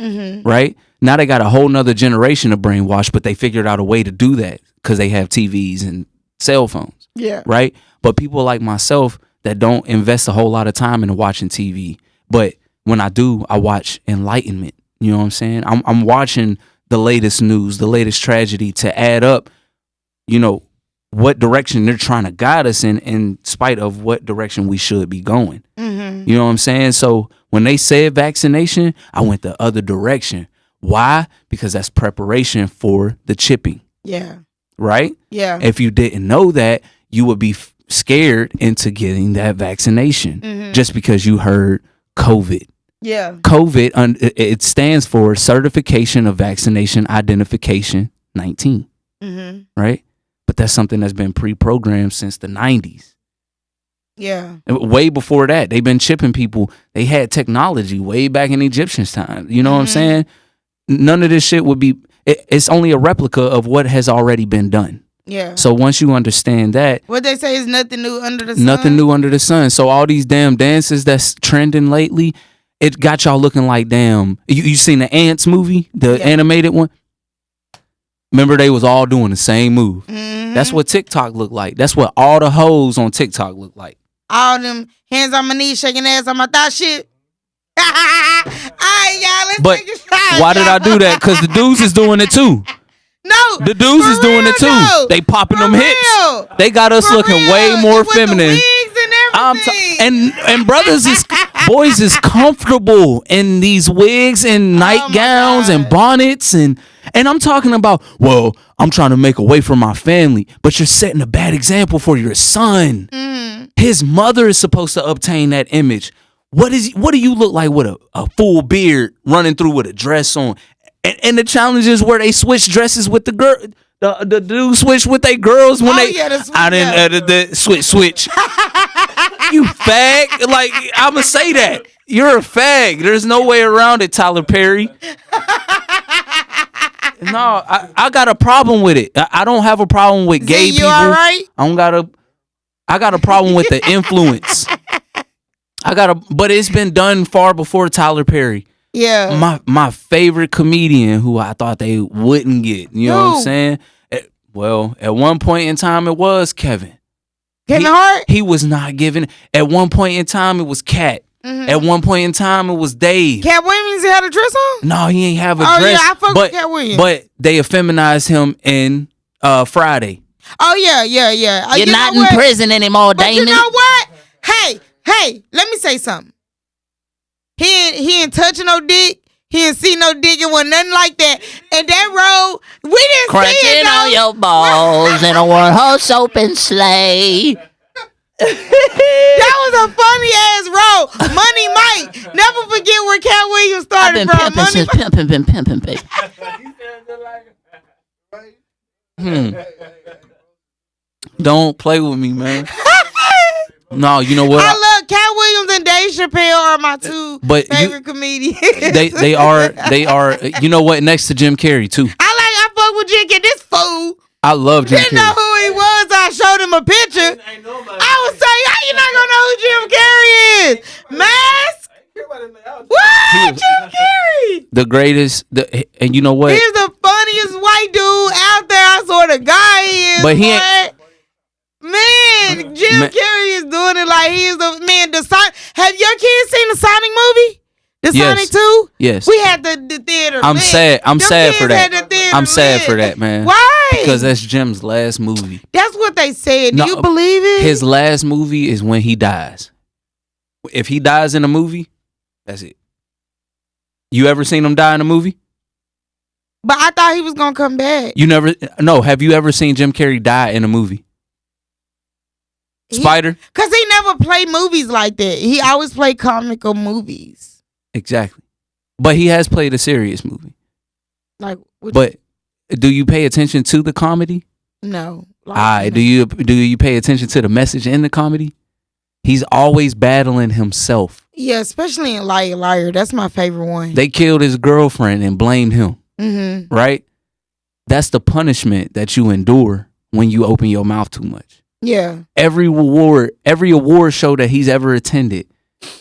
Mm-hmm. Right? Now they got a whole nother generation of brainwash, but they figured out a way to do that because they have TVs and cell phones. Yeah. Right? But people like myself that don't invest a whole lot of time into watching TV. But when I do, I watch enlightenment. You know what I'm saying? I'm watching the latest news, the latest tragedy to add up, what direction they're trying to guide us in spite of what direction we should be going. Mm-hmm. You know what I'm saying? So when they said vaccination, I went the other direction. Why? Because that's preparation for the chipping. Yeah. Right? Yeah. If you didn't know that, you would be scared into getting that vaccination just because you heard COVID. Yeah. COVID, it stands for Certification of Vaccination Identification 19. Mm-hmm. Right? But that's something that's been pre-programmed since the 90s. Yeah. Way before that, they've been chipping people. They had technology way back in Egyptians' time. You know what I'm saying? None of this shit would be, it's only a replica of what has already been done. Yeah. So once you understand that, what they say is nothing new under the sun. Nothing new under the sun. So all these damn dances that's trending lately, it got y'all looking like damn. You seen the Ants movie, the animated one? Remember they was all doing the same move. Mm-hmm. That's what TikTok looked like. That's what all the hoes on TikTok look like. All them hands on my knees, shaking ass on my thigh shit. All right, y'all, let's take a shot. Why did I do that? Because the dudes is doing it too. No, the dudes is doing it too. Though. They popping them hips. They got us looking way more feminine. And brothers is boys is comfortable in these wigs and nightgowns and bonnets and I'm talking about, well, I'm trying to make a way for my family, but you're setting a bad example for your son. His mother is supposed to obtain that image. What do you look like with a full beard running through with a dress on? And the challenge is where they switch dresses with the girl. The dude switch with their girls when I didn't edit the switch. You fag. Like, I'ma say that. You're a fag. There's no way around it, Tyler Perry. No, I got a problem with it. I don't have a problem with gay people. All right? I got a problem with the influence. But it's been done far before Tyler Perry. Yeah. My favorite comedian who I thought they wouldn't get. You know what I'm saying? At one point in time, it was Kevin Hart? He was not given. At one point in time, it was Cat. Mm-hmm. At one point in time, it was Dave. Cat Williams had a dress on? No, he ain't have a dress. Oh, yeah, I fuck with Cat Williams. But they effeminized him in Friday. Oh, yeah. You're not in prison anymore, Damon. But you know what? Hey, let me say something. He ain't touching no dick. He ain't see no dick. It wasn't nothing like that. And that road, we didn't crunching see it. On your balls in a one-horse open sleigh. That was a funny ass road. Money Mike. Never forget where Cat Williams started from. Been pimping, baby. Don't play with me, man. No, you know what? I love Cat Williams and Dave Chappelle are my two favorite comedians. They are. You know what? Next to Jim Carrey too. I fuck with Jim Carrey. This fool. I love Jim Carrey. Didn't know who he was. I showed him a picture. I was saying, how you not gonna know who Jim Carrey is? Mask. What? Jim Carrey. The greatest. And you know what? He's the funniest white dude out there. I swear to God he is. But he ain't. Man, Jim Carrey is doing it like he is the man. Have your kids seen the Sonic movie? Sonic 2? Yes. We had the theater. I'm sad. I'm sad for that. I'm sad for that, man. Why? Because that's Jim's last movie. That's what they said. Do you believe it? His last movie is when he dies. If he dies in a movie, that's it. You ever seen him die in a movie? But I thought he was gonna come back. No, have you ever seen Jim Carrey die in a movie? Spider? Because he never played movies like that. He always played comical movies. Exactly. But he has played a serious movie. But do you pay attention to the comedy? No. Do you pay attention to the message in the comedy? He's always battling himself. Yeah, especially in Liar Liar. That's my favorite one. They killed his girlfriend and blamed him. Mm-hmm. Right? That's the punishment that you endure when you open your mouth too much. Yeah. Every award show that he's ever attended,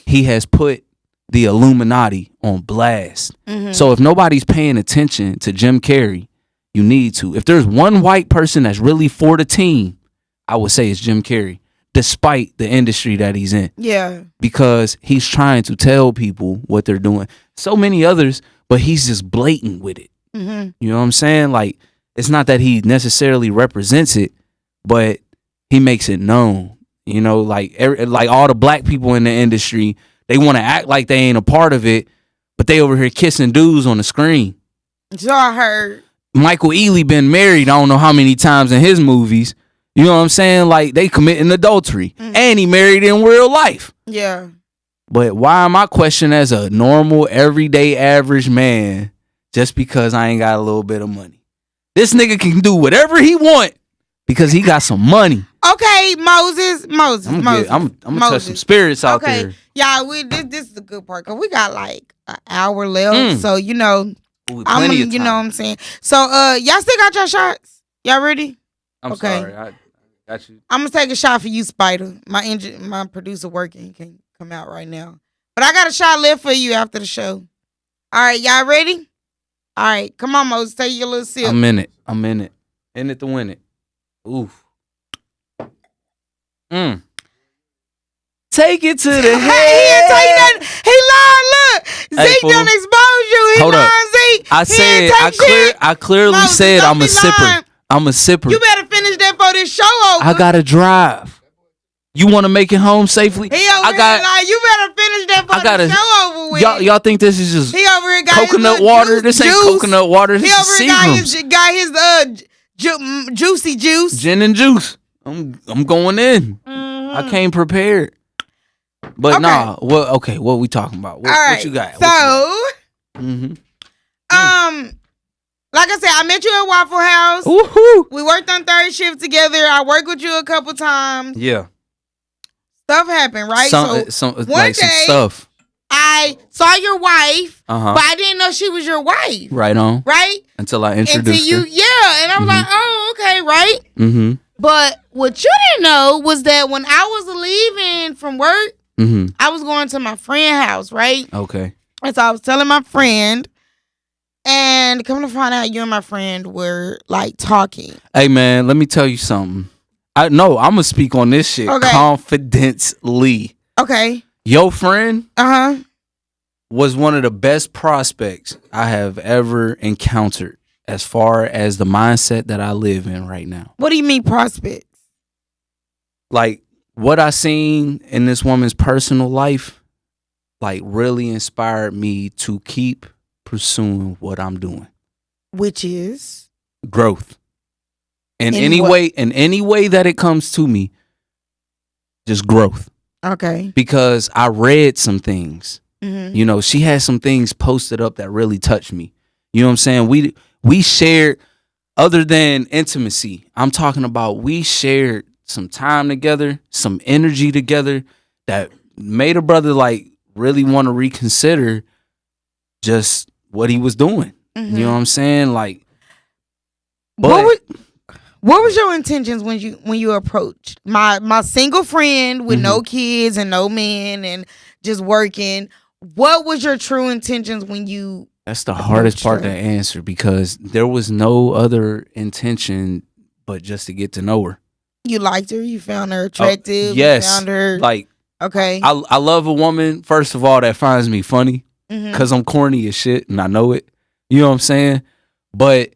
he has put the Illuminati on blast. Mm-hmm. So if nobody's paying attention to Jim Carrey, you need to. If there's one white person that's really for the team, I would say it's Jim Carrey, despite the industry that he's in. Yeah. Because he's trying to tell people what they're doing. So many others, but he's just blatant with it. Mm-hmm. You know what I'm saying? Like, it's not that he necessarily represents it, but he makes it known. You know, like all the black people in the industry, they want to act like they ain't a part of it, but they over here kissing dudes on the screen. So I heard. Michael Ealy been married I don't know how many times in his movies. You know what I'm saying? Like, they committing adultery. Mm-hmm. And he married in real life. Yeah. But why am I questioned as a normal, everyday, average man just because I ain't got a little bit of money? This nigga can do whatever he want because he got some money. Okay, Moses. I'm gonna touch some spirits out there. Yeah, this is the good part because we got like an hour left, so you know, you know what I'm saying. So y'all still got your shots? Y'all ready? I'm Okay. sorry. I got you. I'm gonna take a shot for you, Spider. My producer working can come out right now, but I got a shot left for you after the show. All right, y'all ready? All right, come on, Moses, take your little sip. I'm in it. In it to win it. Oof. Take it to the He ain't head. take nothing. He lying. Look, Hey, Zeke fool. done exposed you. He Hold up. lying, Zeke. I He said ain't take shit. I clearly Moses, said don't I'm a be sipper. lying. I'm a sipper. You better finish that for this show over. I gotta drive. You want to make it home safely? He over here like, you better finish that for the show over with. Y'all think this is just He over here got coconut his water? juice, This ain't juice. coconut water. This He is over here got his Seagram's. juicy juice. Gin and juice. I'm going in. I came prepared. But Okay. nah, what we talking about? What, All right. what you got? So, like I said, I met you at Waffle House. Woohoo! We worked on third shift together. I worked with you a couple times. Yeah. Stuff happened, right? Some stuff. I saw your wife, Uh-huh. but I didn't know she was your wife. Right on. Right? Until I Until introduced you, her. yeah. And I was like, oh, okay, right? Mm-hmm. But what you didn't know was that when I was leaving from work, Mm-hmm. I was going to my friend's house, right? Okay. And so I was telling my friend, and come to find out you and my friend were like talking. Hey man, let me tell you something. I'm gonna speak on this shit confidently. Okay. Your friend Uh-huh. was one of the best prospects I have ever encountered as far as the mindset that I live in right now. What do you mean prospects? Like what I seen in this woman's personal life, like really inspired me to keep pursuing what I'm doing. Which is? Growth. In any what? way that it comes to me, just growth. Okay. Because I read some things. Mm-hmm. You know, she had some things posted up that really touched me. You know what I'm saying? We shared, other than intimacy, I'm talking about we shared some time together, some energy together that made a brother like really want to reconsider just what he was doing. Mm-hmm. You know what I'm saying? Like, what was your intentions when you approached my single friend with no kids and no man and just working? What was your true intentions when you? That's the hardest part to answer because there was no other intention but just to get to know her. You liked her. You found her attractive. Yes. You found her. Like, okay. I love a woman, first of all, that finds me funny because I'm corny as shit and I know it. You know what I'm saying? But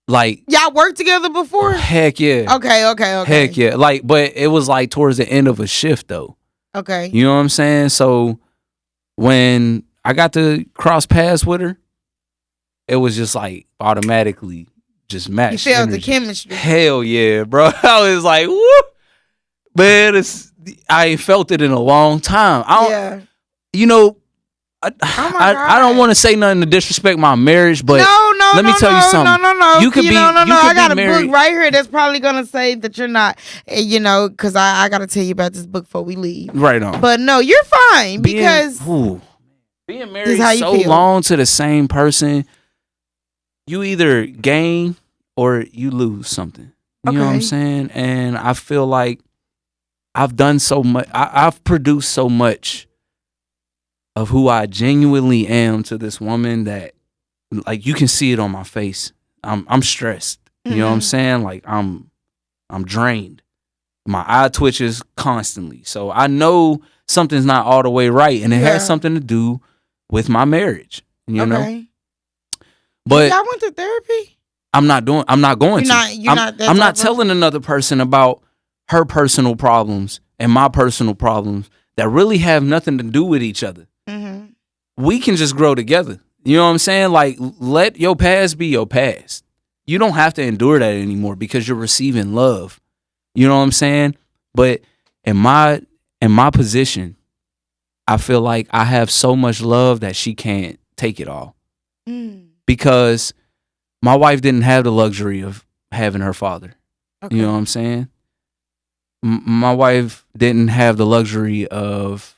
like, y'all worked together before? Heck yeah. Okay. Heck yeah. Like, but it was like towards the end of a shift though. Okay. You know what I'm saying? So when I got to cross paths with her, it was just like automatically just matched. You felt energy. the chemistry. Hell yeah, bro. I was like, woo. Man, I ain't felt it in a long time. You know, I don't want to say nothing to disrespect my marriage, but let me tell you something. No. You could be I got a married. book right here that's probably gonna say that you're not. You know, because I gotta tell you about this book before we leave. Right on. But no, you're fine because being married so long to the same person, you either gain or you lose something. You know what I'm saying? And I feel like I've done so much. I've produced so much of who I genuinely am to this woman that, like, you can see it on my face. I'm stressed. You know what I'm saying? Like I'm drained. My eye twitches constantly. So I know something's not all the way right, and it has something to do with my marriage. You know. But y'all went to therapy? I'm not going to. You're I'm not telling another person about her personal problems and my personal problems that really have nothing to do with each other. We can just grow together. You know what I'm saying? Like, let your past be your past. You don't have to endure that anymore because you're receiving love. You know what I'm saying? But in my position, I feel like I have so much love that she can't take it all. Because my wife didn't have the luxury of having her father. You know what I'm saying? My wife didn't have the luxury of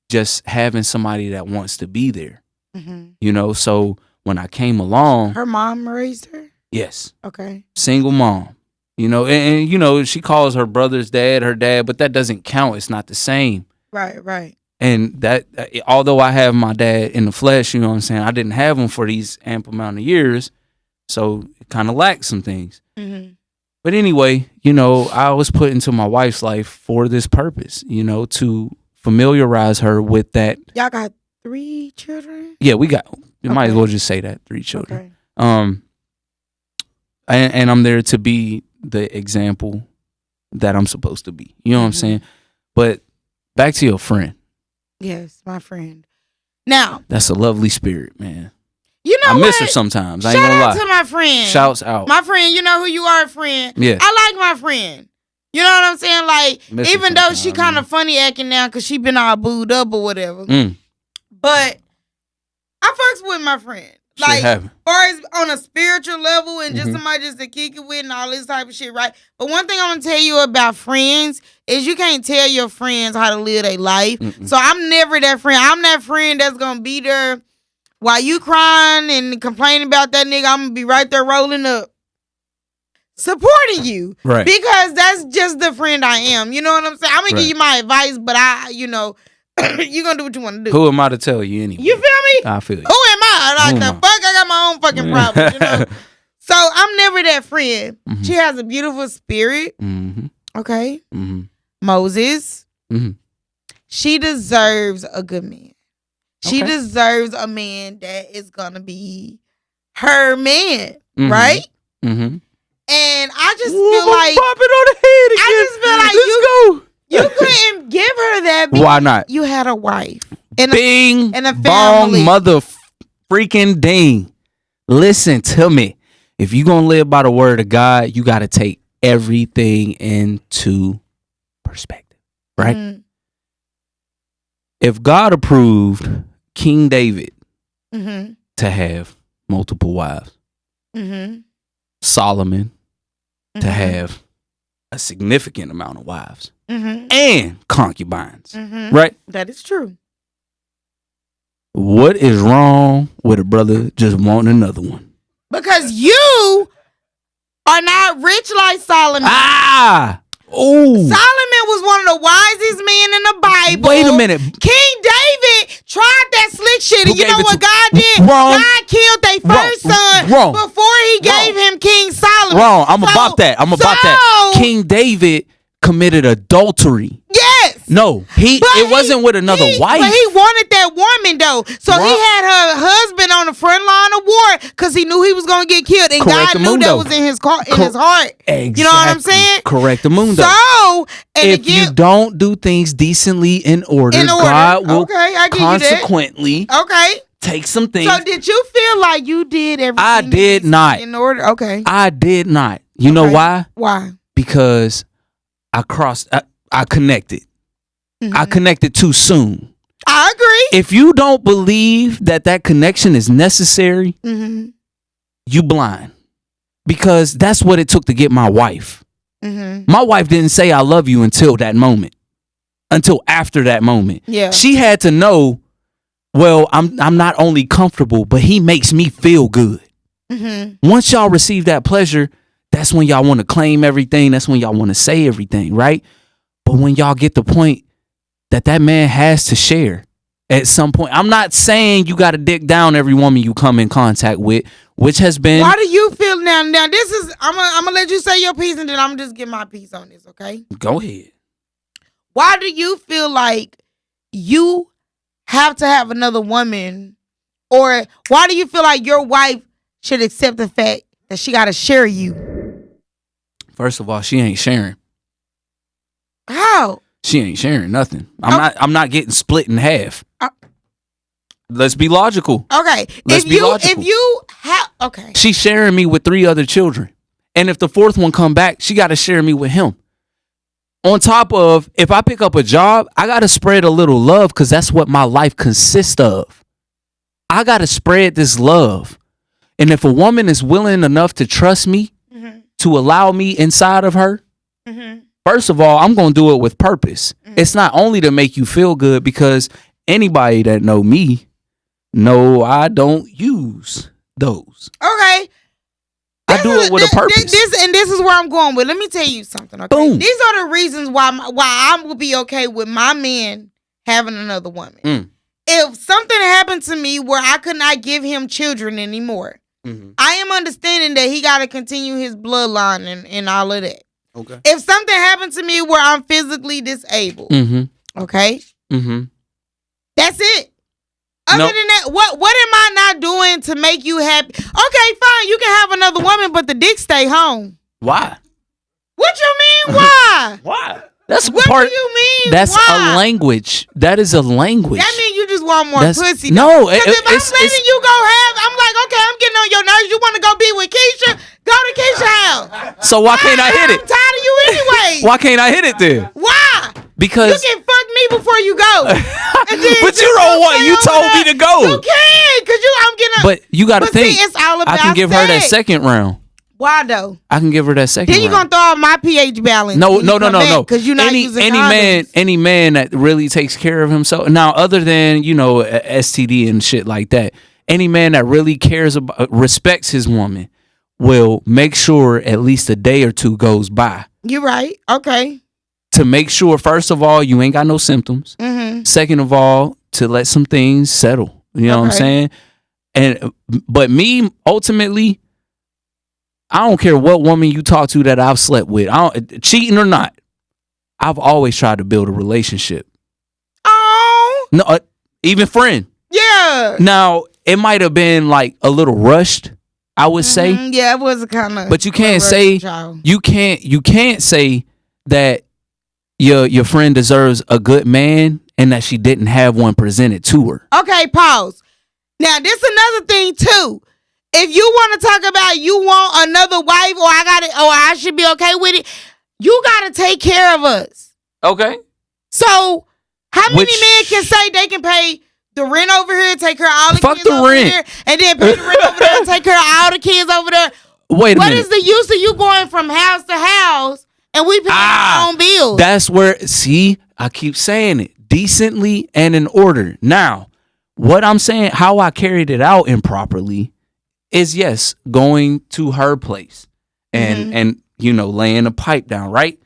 just having somebody that wants to be there. You know, so when I came along. Her mom raised her? Yes. Okay. Single mom. You know, and you know, she calls her brother's dad her dad, but that doesn't count. It's not the same. Right. And that, although I have my dad in the flesh, you know what I'm saying, I didn't have him for these ample amount of years, so it kind of lacked some things. Mm-hmm. But anyway, you know, I was put into my wife's life for this purpose, you know, to familiarize her with that. Y'all got 3 children? Yeah, we got. You might as Okay. well just say that 3 children. Okay. And I'm there to be the example that I'm supposed to be. You know what I'm saying? But back to your friend. Yes, my friend. Now, That's a lovely spirit, man. you know I miss what? her sometimes. I Shout ain't gonna out lie. to my friend. Shouts out. My friend, you know who you are, friend. Yeah. I like my friend. You know what I'm saying? Like, Miss her even though she sometimes, kind man. of funny acting now because she been all booed up or whatever. Mm. But I fucks with my friend. Shit Like, happen. far as on a spiritual level and just Mhm. somebody just to kick it with and all this type of shit, right? But one thing I'm gonna tell you about friends is you can't tell your friends how to live their life. Mm-mm. So I'm never that friend. I'm that friend that's gonna be there while you crying and complaining about that nigga. I'm gonna be right there rolling up, supporting you. Right. Because that's just the friend I am. You know what I'm saying? I'm gonna Right. give you my advice, but you know, you gonna do what you want to do. Who am I to tell you anyway? You feel me? I feel you. Who am I? Like Who the am fuck? I got my own fucking problems, you know? So I'm never that friend. Mhm. She has a beautiful spirit. Mm-hmm. Okay. Mm-hmm. Moses. Mm-hmm. She deserves a good man. She Okay. deserves a man that is gonna be her man, Mhm. right? Mm-hmm. And I just feel like pop it on the head again. I just feel like you couldn't give her that because Why not? you had a wife and Bing and a bong family. mother freaking ding. Listen to me. If you gonna live by the word of God, you gotta take everything into perspective, right? Mhm. If God approved King David Mhm. to have multiple wives, Mhm. Solomon to Mhm. have a significant amount of wives Mhm. and concubines, Mhm. right? That is true. What is wrong with a brother just wanting another one? Because you are not rich like Solomon. Ah! Oh! Solomon was one of the wisest men in the Bible. Wait a minute. King David tried that slick shit. Who And you gave know it what to- God did? Wrong. God killed their first son Wrong. before he gave him King Solomon. Wrong. I'm So- about that. I'm about that. so- King David committed adultery. Yes. No, But it wasn't with another wife. But he wanted that woman though. So he Wrong. had her husband on the front line of war because he knew he was gonna get killed. And God knew Correctamundo. that was in his his heart. Exactly. You know what I'm saying? Correctamundo. So and If you again, don't do things decently in order, God will Okay, I give you that. consequently okay. take some things. So did you feel like you did everything? I did not. in order. Okay. I did not. You know Okay. why? Why? Because I connected. I Mhm. connected too soon. I agree. If you don't believe that connection is necessary, Mm-hmm. you blind. Because that's what it took to get my wife. Mm-hmm. My wife didn't say I love you until that moment. Until after that moment. Yeah. She had to know, well, I'm not only comfortable, but he makes me feel good. Mm-hmm. Once y'all receive that pleasure, that's when y'all want to claim everything. That's when y'all want to say everything, right? But when y'all get the point that man has to share at some point. I'm not saying you got to dick down every woman you come in contact with, which has been. Why do you feel now? Now this is I'm gonna let you say your piece and then I'm just get my piece on this, okay? Go ahead. Why do you feel like you have to have another woman, or why do you feel like your wife should accept the fact that she got to share you? First of all, she ain't sharing. How? She ain't sharing nothing. I'm not getting split in half. Let's be logical. Okay. Let's be logical. If you have okay. She's sharing me with 3 other children. And if the 4th one come back, she got to share me with him. On top of, if I pick up a job, I got to spread a little love because that's what my life consists of. I got to spread this love. And if a woman is willing enough to trust me, to allow me inside of her, first of all, I'm going to do it with purpose. It's not only to make you feel good, because anybody that know me know I don't use those. Okay. I do it with a purpose. This is where I'm going with. Let me tell you something. Okay, Boom. these are the reasons why I will be okay with my man having another woman. If something happened to me where I could not give him children anymore, I am understanding that he got to continue his bloodline and all of that. Okay. If something happened to me where I'm physically disabled, okay, that's it. Other than that, what am I not doing to make you happy? Okay, fine, you can have another woman, but the dick stay home. Why? What you mean? Why? Why? That's what part. Do you mean? That's why? a language. That is a language. That means you just want more pussy. No, because if I'm letting you go have, I'm like, okay, I'm getting on your nerves. You want to go be with Keisha? Go to Keisha's house. So why can't I hit it? I'm tired of you anyway. Why can't I hit it then? Why? Because you can fuck me before you go. But you don't want. You told me to go. You can, cause I'm getting. But you got to think. See, it's all about I can give her that sex. second round. Why though? I can give her that second. Then you round. gonna throw out my pH balance? No. Because you're not using condoms. Any man that really takes care of himself. Now, other than STD and shit like that, any man that really cares about, respects his woman, will make sure at least a day or two goes by. You're right. Okay. To make sure, first of all, you ain't got no symptoms. Second of all, to let some things settle. You know what I'm saying? But me, ultimately, I don't care what woman you talk to that I've slept with. Cheating or not, I've always tried to build a relationship. Oh. No, even friend. Yeah. Now, it might have been like a little rushed, I would say. Yeah, it was kind of. But you can't say you can't say that your friend deserves a good man and that she didn't have one presented to her. Okay, pause. Now, this another thing too. If you want to talk about you want another wife or I should be okay with it, you got to take care of us. Okay. So, how many men can say they can pay the rent over here, take care of all the Fuck kids the over rent. here, and then pay the rent over there and take care of all the kids over there? Wait a minute. What is the use of you going from house to house and we paying our own bills? That's where, see, I keep saying it. Decently and in order. Now, what I'm saying, how I carried it out improperly is, yes, going to her place and laying a pipe down, right?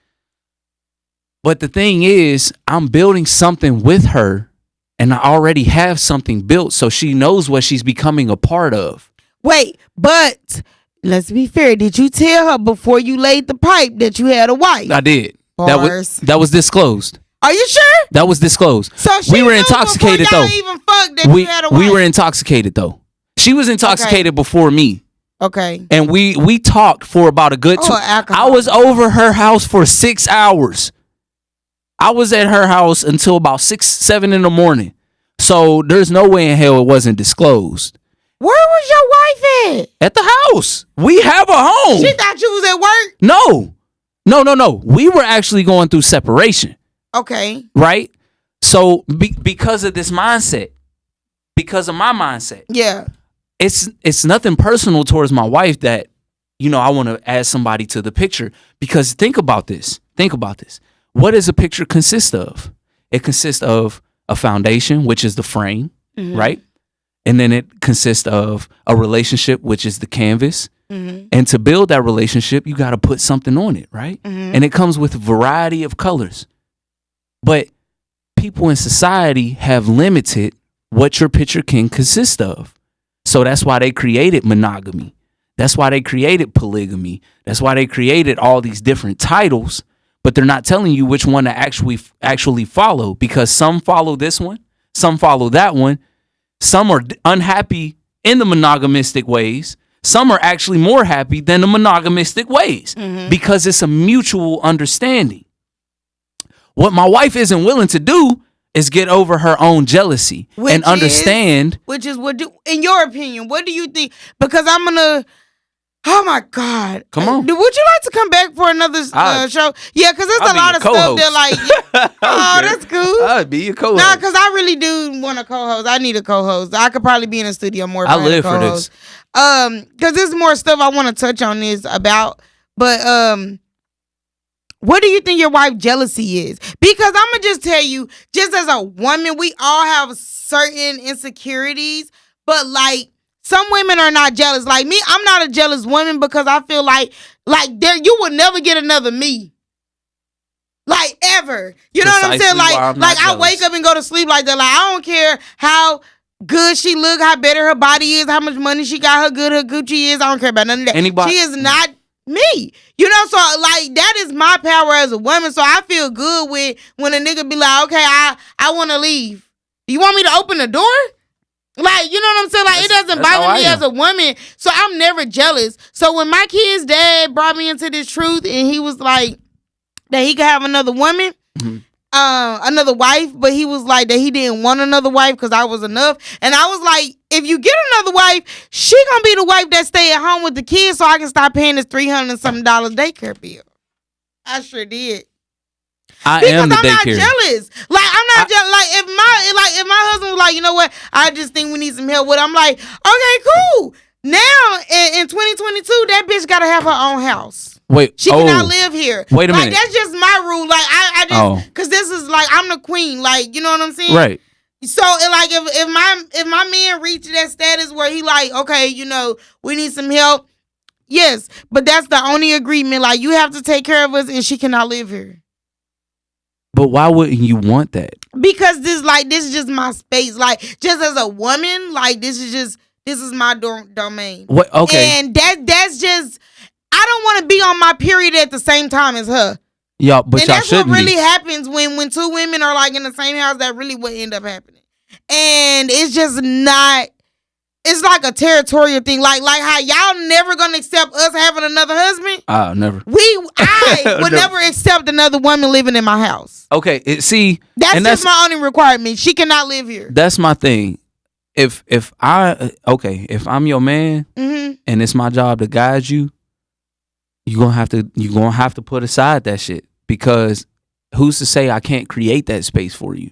But the thing is, I'm building something with her and I already have something built, so she knows what she's becoming a part of. Wait, but let's be fair. Did you tell her before you laid the pipe that you had a wife? I did. Bars. That was disclosed. Are you sure? That was disclosed. So we were intoxicated though. Even fucked that you had a wife. We were intoxicated though. She was intoxicated before me. Okay. And we talked for about a good alcohol. I was over her house for 6 hours. I was at her house until about 6, 7 in the morning. So there's no way in hell it wasn't disclosed. Where was your wife at? At the house. We have a home. She thought you was at work? No. We were actually going through separation. Okay. Right? So because of this mindset, because of my mindset. Yeah. It's nothing personal towards my wife that, I want to add somebody to the picture. Because think about this. What does a picture consist of? It consists of a foundation, which is the frame, right? And then it consists of a relationship, which is the canvas. And to build that relationship, you got to put something on it, right? And it comes with a variety of colors. But people in society have limited what your picture can consist of. So that's why they created monogamy. That's why they created polygamy. That's why they created all these different titles, but they're not telling you which one to actually follow, because some follow this one, some follow that one. Some are unhappy in the monogamistic ways. Some are actually more happy than the monogamistic ways because it's a mutual understanding. What my wife isn't willing to do is get over her own jealousy and understand. In your opinion, what do you think? Because I'm gonna. Oh my God! Come on. Would you like to come back for another show? Yeah, because there's a lot of stuff that like. That's cool. I'd be your co-host. Nah, because I really do want a co-host. I need a co-host. I could probably be in the studio more. I live for this. Because there's more stuff I want to touch on this about, but what do you think your wife jealousy is? Because I'm gonna just tell you, just as a woman, we all have certain insecurities, but like some women are not jealous. Like me, I'm not a jealous woman because I feel like there you will never get another me. Like ever. You know what I'm saying? Like I wake up and go to sleep like that. Like I don't care how good she look, how better her body is, how much money she got, how good her Gucci is. I don't care about none of that. She is not me. You know, so like that is my power as a woman. So I feel good with when a nigga be like, okay, I want to leave. You want me to open the door? Like, you know what I'm saying? Like, it doesn't bother me as a woman. So I'm never jealous. So when my kid's dad brought me into this truth and he was like that he could have another woman, another wife, but he was like that he didn't want another wife because I was enough. And I was like, if you get another wife, she gonna be the wife that stay at home with the kids so I can stop paying this $300 and something daycare bill. I sure did. Because I'm not jealous. Like I'm not jealous. Like if my husband was like, you know what, I just think we need some help with it. I'm like, okay, cool. Now in 2022, that bitch gotta have her own house. Wait, she cannot live here. Wait a minute. That's just my rule. Like I just because this is like I'm the queen. Like you know what I'm saying? Right. So like if my man reached that status where he like, okay, you know, we need some help. Yes, but that's the only agreement. Like you have to take care of us, and she cannot live here. But why wouldn't you want that? Because this is just my space. Like just as a woman, like this is my domain. What? Okay. And that's just I don't want to be on my period at the same time as her. Yeah, but and y'all that's shouldn't what really be. Happens when two women are like in the same house. That really would end up happening. And it's just not. It's like a territorial thing. Like how y'all never gonna accept us having another husband. Never. I would never accept another woman living in my house. Okay, that's just my only requirement. She cannot live here. That's my thing. If I'm your man and it's my job to guide you, you're gonna have to put aside that shit because who's to say I can't create that space for you?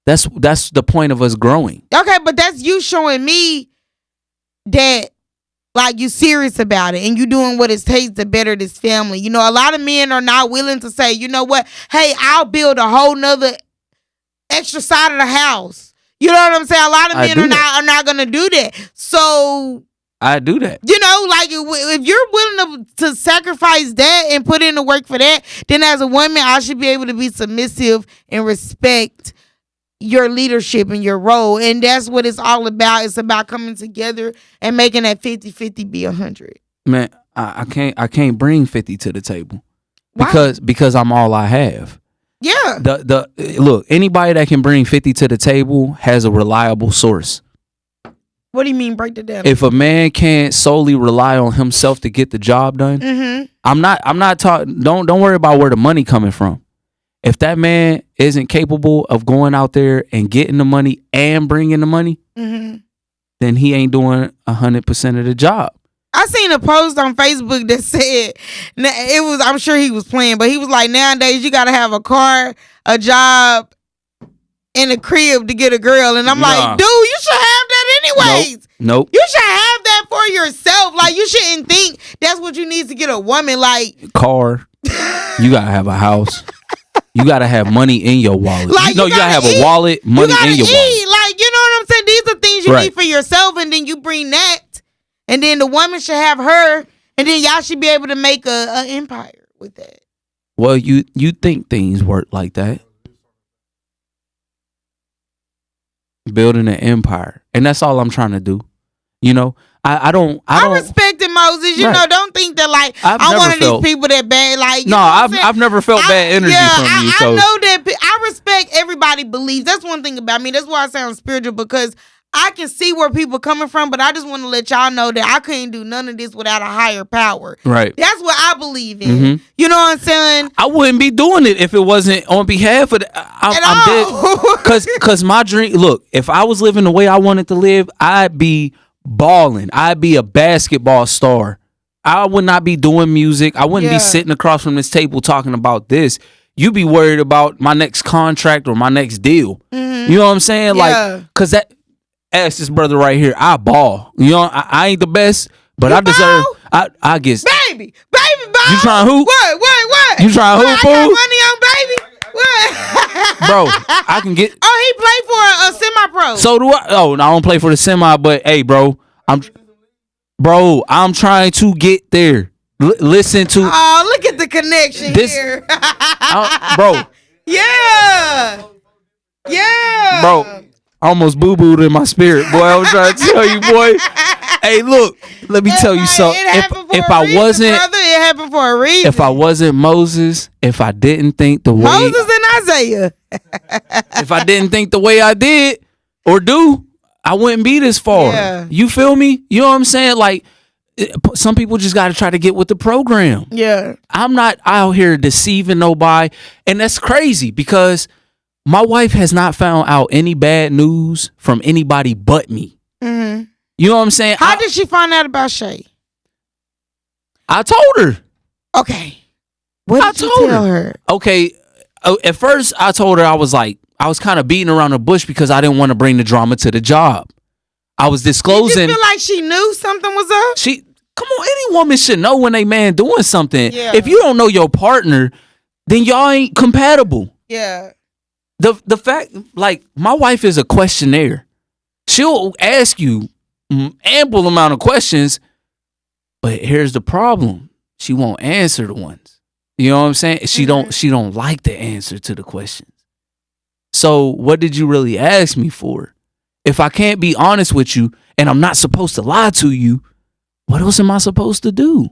That's the point of us growing. Okay, but that's you showing me that like you serious about it and you doing what it takes to better this family. You know, a lot of men are not willing to say, you know what? Hey, I'll build a whole nother extra side of the house. You know what I'm saying? A lot of men are not gonna do that. So I do that. You know, like if you're willing to sacrifice that and put in the work for that, then as a woman, I should be able to be submissive and respect your leadership and your role. And that's what it's all about. It's about coming together and making that 50-50 be 100. Man, I can't bring 50 to the table. Why? Because I'm all I have. Yeah. Look, anybody that can bring 50 to the table has a reliable source. What do you mean break that down? If a man can't solely rely on himself to get the job done, I'm not talking. Don't worry about where the money coming from. If that man isn't capable of going out there and getting the money and bringing the money, then he ain't doing 100% of the job. I seen a post on Facebook that said I'm sure he was playing, but he was like, nowadays you gotta have a car, a job, and a crib to get a girl. And I'm like, dude, you should have that anyways. Nope. You should have that for yourself. Like you shouldn't think that's what you need to get a woman. Like car. You gotta have a house. You gotta have money in your wallet. Like, you gotta have a wallet, money in your wallet. Like, you know what I'm saying? These are things you need for yourself, and then you bring that, and then the woman should have her, and then y'all should be able to make a empire with that. Well, you think things work like that. Building an empire. And that's all I'm trying to do. You know, I respect it, Moses. You know, don't think that like I'm one of these people that bad. Like, no, I've never felt bad energy from you. So. I know that I respect everybody beliefs. That's one thing about me. That's why I sound spiritual, because I can see where people coming from, but I just want to let y'all know that I couldn't do none of this without a higher power. Right. That's what I believe in. You know what I'm saying? I wouldn't be doing it if it wasn't on behalf of I'm dead. Cause my dream, look, if I was living the way I wanted to live, I'd be balling. I'd be a basketball star. I would not be doing music. I wouldn't be sitting across from this table talking about this. You be worried about my next contract or my next deal. You know what I'm saying? Like, cause that. Ask this brother right here. I ball. You know, I ain't the best, but you I deserve. I guess. Baby ball. You trying to hoop? What? You trying to hoop? I got money on baby. What? Bro, I can get. Oh, he played for a semi-pro. So do I. Oh, no, I don't play for the semi, but hey, bro, I'm bro, I'm trying to get there. Listen to Oh, look at the connection This- here. bro, Yeah. Yeah. bro. I almost boo-booed in my spirit, boy. I was trying to tell you, boy. Hey, look, let me tell you something. It happened for If a I reason, wasn't brother, it happened for a reason. if I wasn't Moses, if I didn't think the way Moses and Isaiah. if I didn't think the way I did or do, I wouldn't be this far. Yeah. You feel me? You know what I'm saying? Like some people just got to try to get with the program. Yeah. I'm not out here deceiving nobody, and that's crazy because my wife has not found out any bad news from anybody but me. Mm-hmm. You know what I'm saying? How did she find out about Shay? I told her. Okay. What did you tell her? Okay, at first I told her I was kind of beating around the bush because I didn't want to bring the drama to the job. I was disclosing. Did you feel like she knew something was up? Come on, any woman should know when they man doing something. Yeah. If you don't know your partner, then y'all ain't compatible. Yeah. The fact, like, my wife is a questionnaire. She'll ask you ample amount of questions, but here's the problem: she won't answer the ones. You know what I'm saying? She don't like the answer to the questions. So what did you really ask me for? If I can't be honest with you and I'm not supposed to lie to you, what else am I supposed to do?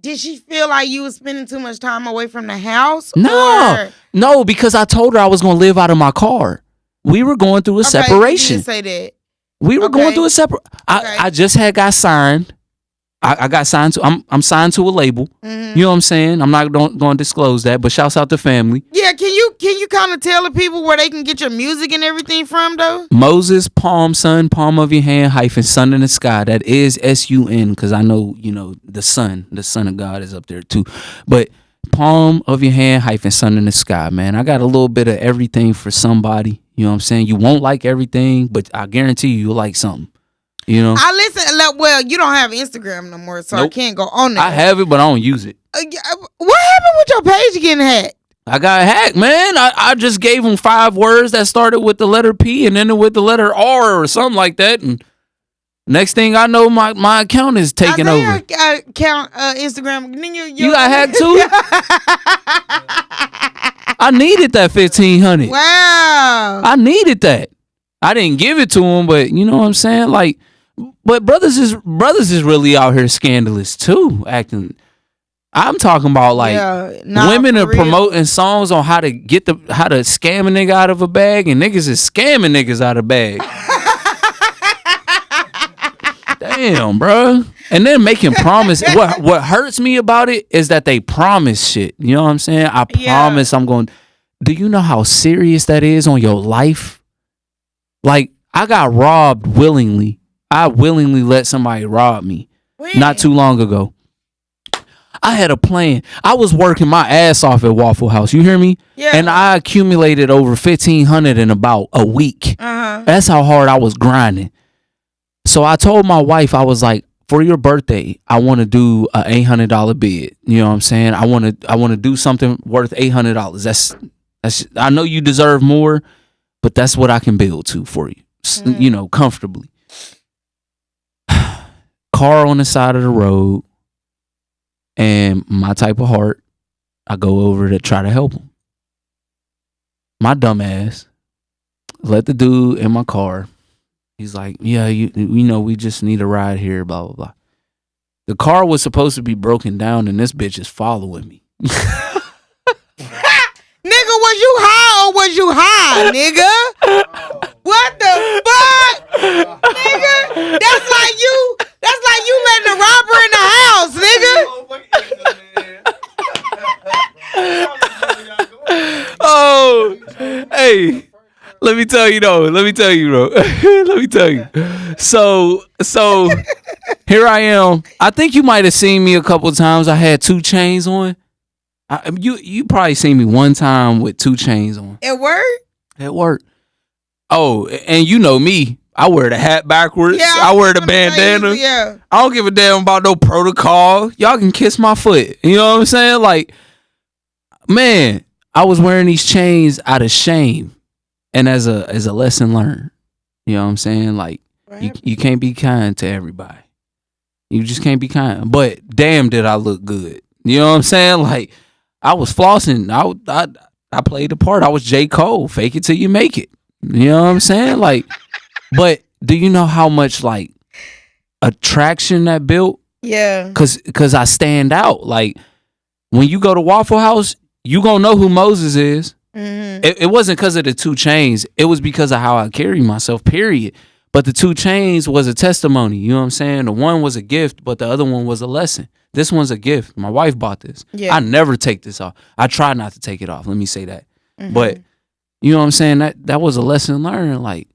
Did she feel like you was spending too much time away from the house? No, because I told her I was going to live out of my car. We were going through a separation. You didn't say that. We were going through a separate. I just got signed. I got signed to. I'm signed to a label. Mm-hmm. You know what I'm saying? I'm not going to disclose that, but shouts out to family. Yeah, can you kind of tell the people where they can get your music and everything from though? Moses Palm Sun, palm of your hand hyphen sun in the sky. That is SUN because I know the son of God is up there too. But palm of your hand hyphen sun in the sky, man. I got a little bit of everything for somebody. You know what I'm saying? You won't like everything, but I guarantee you'll like something. You know, I listen. Well, you don't have Instagram no more, so Nope. I can't go on there. I have it, but I don't use it. What happened with your page getting hacked? I got hacked, man. I just gave them 5 words that started with the letter P and ended with the letter R or something like that, and next thing I know, my account is taken over. Account Instagram. You got hacked too? I needed that 1,500. Wow. I needed that. I didn't give it to him, but you know what I'm saying? Like, but brothers is really out here scandalous too, acting. I'm talking about like women are promoting songs on how to scam a nigga out of a bag, and niggas is scamming niggas out of bags. Damn, bro. And then making promise. What hurts me about it is that they promise shit. You know what I'm saying? I promise I'm going. Do you know how serious that is on your life? Like, I got robbed willingly. I willingly let somebody rob me. Not too long ago. I had a plan. I was working my ass off at Waffle House. You hear me? Yeah. And I accumulated over 1,500 in about a week. Uh-huh. That's how hard I was grinding. So I told my wife, I was like, for your birthday, I want to do a $800 bid. You know what I'm saying? I want to do something worth $800. That's I know you deserve more, but that's what I can build to for you. You know, comfortably. Car on the side of the road, and my type of heart, I go over to try to help him. My dumb ass let the dude in my car. He's like, yeah, you know, we just need a ride here, blah, blah, blah. The car was supposed to be broken down, and this bitch is following me. Nigga, was you high or was you high, nigga? What the fuck? Nigga, that's like you letting the robber in the house, nigga. Oh, hey, let me tell you, bro. Let me tell you. So here I am. I think you might have seen me a couple of times. I had 2 chains on. You probably seen me one time with 2 chains on. At work? At work. Oh, and you know me. I wear the hat backwards. Yeah, I wear the bandana. Yeah. I don't give a damn about no protocol. Y'all can kiss my foot. You know what I'm saying? Like, man, I was wearing these chains out of shame and as a lesson learned. You know what I'm saying? Like, You can't be kind to everybody. You just can't be kind. But damn, did I look good? You know what I'm saying? Like I was flossing. I played the part. I was J. Cole. Fake it till you make it. You know what I'm saying? Like, but do you know how much like attraction that built? Yeah. Cause I stand out. Like when you go to Waffle House, you gonna know who Moses is. Mm-hmm. It wasn't because of the 2 Chainz. It was because of how I carry myself, period. But the 2 Chainz was a testimony. You know what I'm saying? The one was a gift, but the other one was a lesson. This one's a gift. My wife bought this. Yeah. I never take this off. I try not to take it off. Let me say that. Mm-hmm. But you know what I'm saying? That was a lesson learned. Like,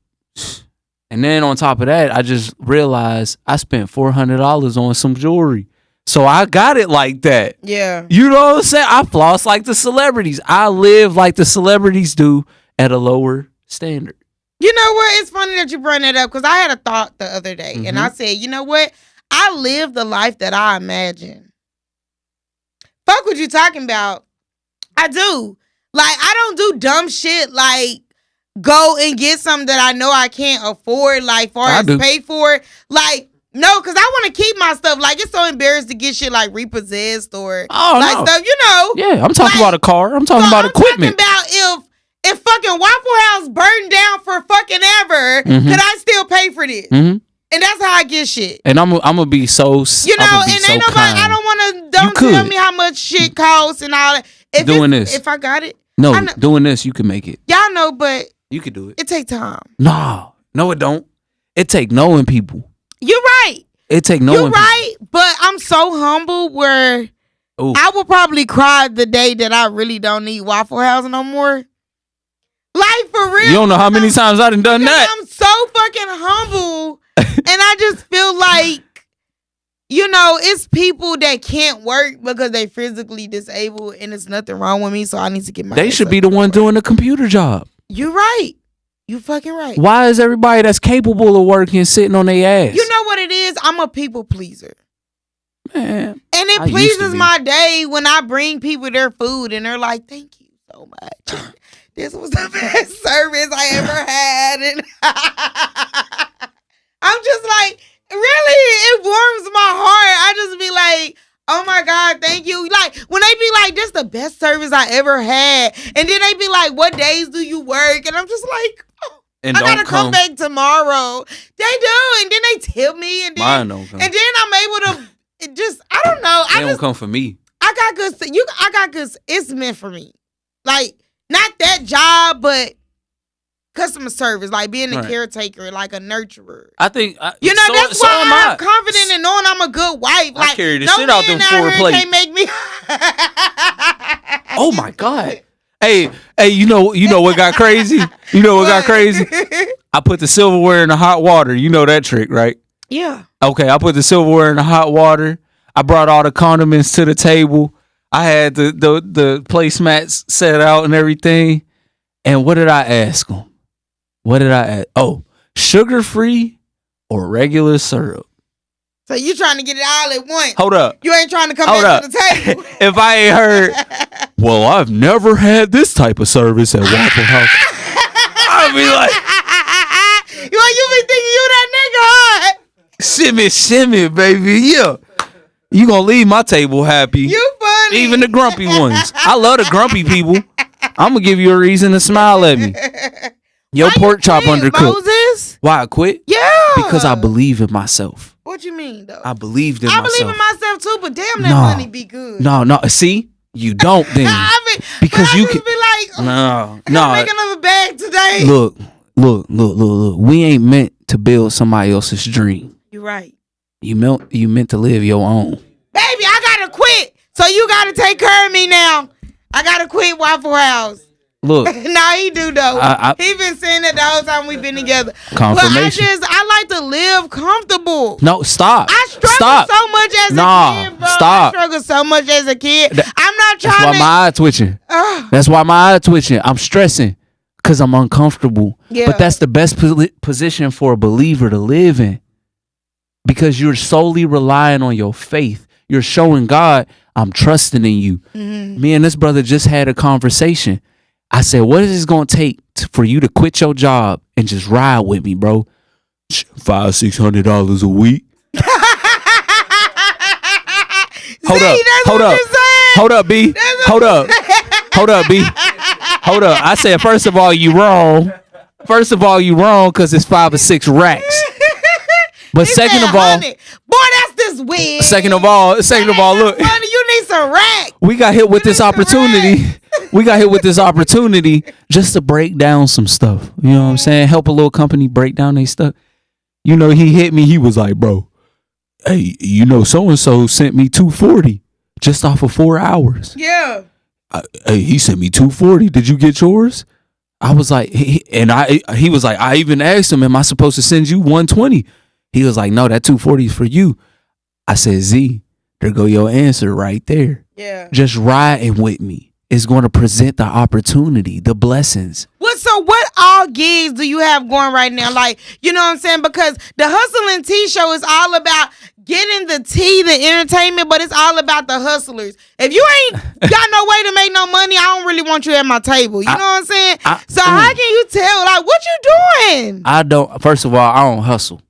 and then on top of that, I just realized I spent $400 on some jewelry. So I got it like that. Yeah. You know what I'm saying? I floss like the celebrities. I live like the celebrities do at a lower standard. You know what? It's funny that you bring that up because I had a thought the other day. Mm-hmm. And I said, you know what? I live the life that I imagine. Fuck what you talking about. I do. Like, I don't do dumb shit like go and get something that I know I can't afford, like far as pay for it. Like, no, because I want to keep my stuff. Like, it's so embarrassed to get shit like repossessed or stuff, you know. Yeah, I'm talking about a car. I'm talking about equipment. I'm talking about if fucking Waffle House burned down for fucking ever, could I still pay for this? Mm-hmm. And that's how I get shit. And I'm gonna be so, you know, and ain't nobody. Kind. I don't want to. Don't tell me how much shit costs and all that. If I got it, doing this, you can make it. Y'all know, but you can do it. It take time. No, it don't. It take knowing people. You're right. It take knowing. You're right, but I'm so humble where I will probably cry the day that I really don't need Waffle House no more. Like, for real. You don't know how many times I done that. I'm so fucking humble. And I just feel like, you know, it's people that can't work because they physically disabled and it's nothing wrong with me. So I need to get my They should be the one doing the computer job. You're right. You fucking right. Why is everybody that's capable of working sitting on their ass? You know what it is? I'm a people pleaser. Man. And it pleases my day when I bring people their food and they're like, thank you so much. This was the best service I ever had. And I'm just like, really? It warms my heart. I just be like, oh my God, thank you. Like, when they be like, this is the best service I ever had. And then they be like, what days do you work? And I'm just like, I gotta come back tomorrow. They do. And then they tip me. And then, mine don't come. And then I'm able to just, I don't know. They don't come for me. I got good. It's meant for me. Like, not that job, but customer service, like being a caretaker, like a nurturer. I think you know that's why I'm confident in knowing I'm a good wife. Like, I carry the shit out them 4 plates. Can't make me. Oh my God! Hey, you know what got crazy? You know what got crazy? I put the silverware in the hot water. You know that trick, right? Yeah. Okay, I put the silverware in the hot water. I brought all the condiments to the table. I had the placemats set out and everything. And what did I ask them? What did I ask? Oh, sugar-free or regular syrup? So you trying to get it all at once. Hold up. You ain't trying to come back to the table. If I ain't heard, well, I've never had this type of service at Waffle House. I'll be like, you be thinking you that nigga, huh? Shimmy, baby. Yeah. You gonna leave my table happy. You funny. Even the grumpy ones. I love the grumpy people. I'm gonna give you a reason to smile at me. Your pork chop undercooked. Moses? Why I quit? Yeah. Because I believe in myself. What you mean though? I believed in myself. I believe in myself too, but damn, that money be good. No. See, you don't then. Because you can. Be like, no. Make another bag today. Look. We ain't meant to build somebody else's dream. You're right. You meant to live your own. Baby, I gotta quit. So you gotta take care of me now. I gotta quit Waffle House. Look. Nah, he do though. He been saying that the whole time we've been together. Confirmation. But I like to live comfortable. No, stop. I struggle so much as a kid, bro. Stop. I struggle so much as a kid. I'm not trying to. That's why my eye twitching. That's why my eye twitching. I'm stressing because I'm uncomfortable. Yeah. But that's the best position for a believer to live in. Because you're solely relying on your faith. You're showing God, I'm trusting in you. Mm-hmm. Me and this brother just had a conversation. I said, what is this going to take for you to quit your job and just ride with me, bro? $500-600 a week. Hold See, up, that's hold what up, you're saying. hold up, B. Hold up, hold up, B. Hold up. I said, first of all, you wrong. First of all, you wrong because it's 5 or 6 racks. But He second said of all, 100. Boy, that's this wig. second of all, look, Money, you need some rack. we got hit with this need some opportunity. We got hit with this opportunity just to break down some stuff. You know what I'm saying? Help a little company break down their stuff. You know, he hit me. He was like, bro, hey, you know, so-and-so sent me $240 just off of 4 hours. Yeah. Hey, he sent me $240. Did you get yours? I was like, he was like, I even asked him, am I supposed to send you $120? He was like, no, that $240 is for you. I said, Z, there go your answer right there. Yeah. Just riding with me is going to present the opportunity, the blessings. So what all gigs do you have going right now? Like, you know what I'm saying? Because the Hustle and Tea show is all about getting the tea, the entertainment, but it's all about the hustlers. If you ain't got no way to make no money, I don't really want you at my table. You know what I'm saying? So how can you tell? Like, what you doing? I don't. First of all, I don't hustle.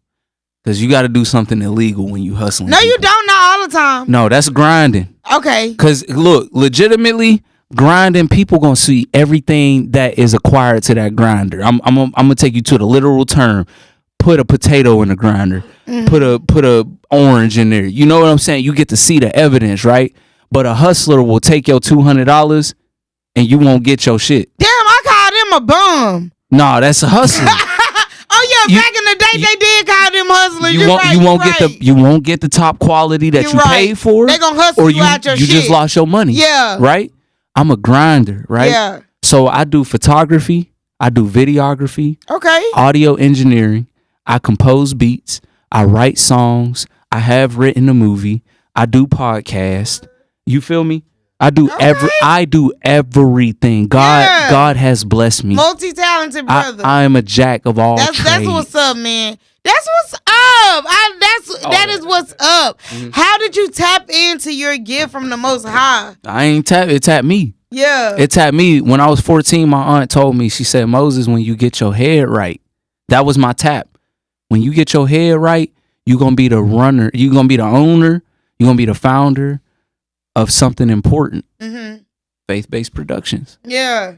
Because you got to do something illegal when you hustling. No, you don't. Not all the time. No, that's grinding. Okay. Because look, legitimately, grinding, people gonna see everything that is acquired to that grinder. I'm gonna take you to the literal term. Put a potato in the grinder. Mm-hmm. Put a orange in there. You know what I'm saying? You get to see the evidence, right? But a hustler will take your $200 and you won't get your shit. Damn, I called them a bum. Nah, that's a hustler. Oh yeah, back in the day they did call them hustlers. You won't get the top quality that you paid for. They gonna hustle or you out your shit. You just lost your money. Yeah. Right? I'm a grinder, right? Yeah. So I do photography, I do videography, Okay. audio engineering, I compose beats, I write songs, I have written a movie, I do podcast. You feel me? I do everything. God has blessed me. Multi-talented brother. I am a jack of all trades. That's what's up, man. That's what's up. That is what's up. Mm-hmm. How did you tap into your gift from the Most High? I ain't tap. It tapped me. Yeah. It tapped me. When I was 14, my aunt told me, she said, Moses, when you get your head right, that was my tap. When you get your head right, you're going to be the runner. You're going to be the owner. You're going to be the founder of something important. Mm-hmm. Faith-based productions. Yeah.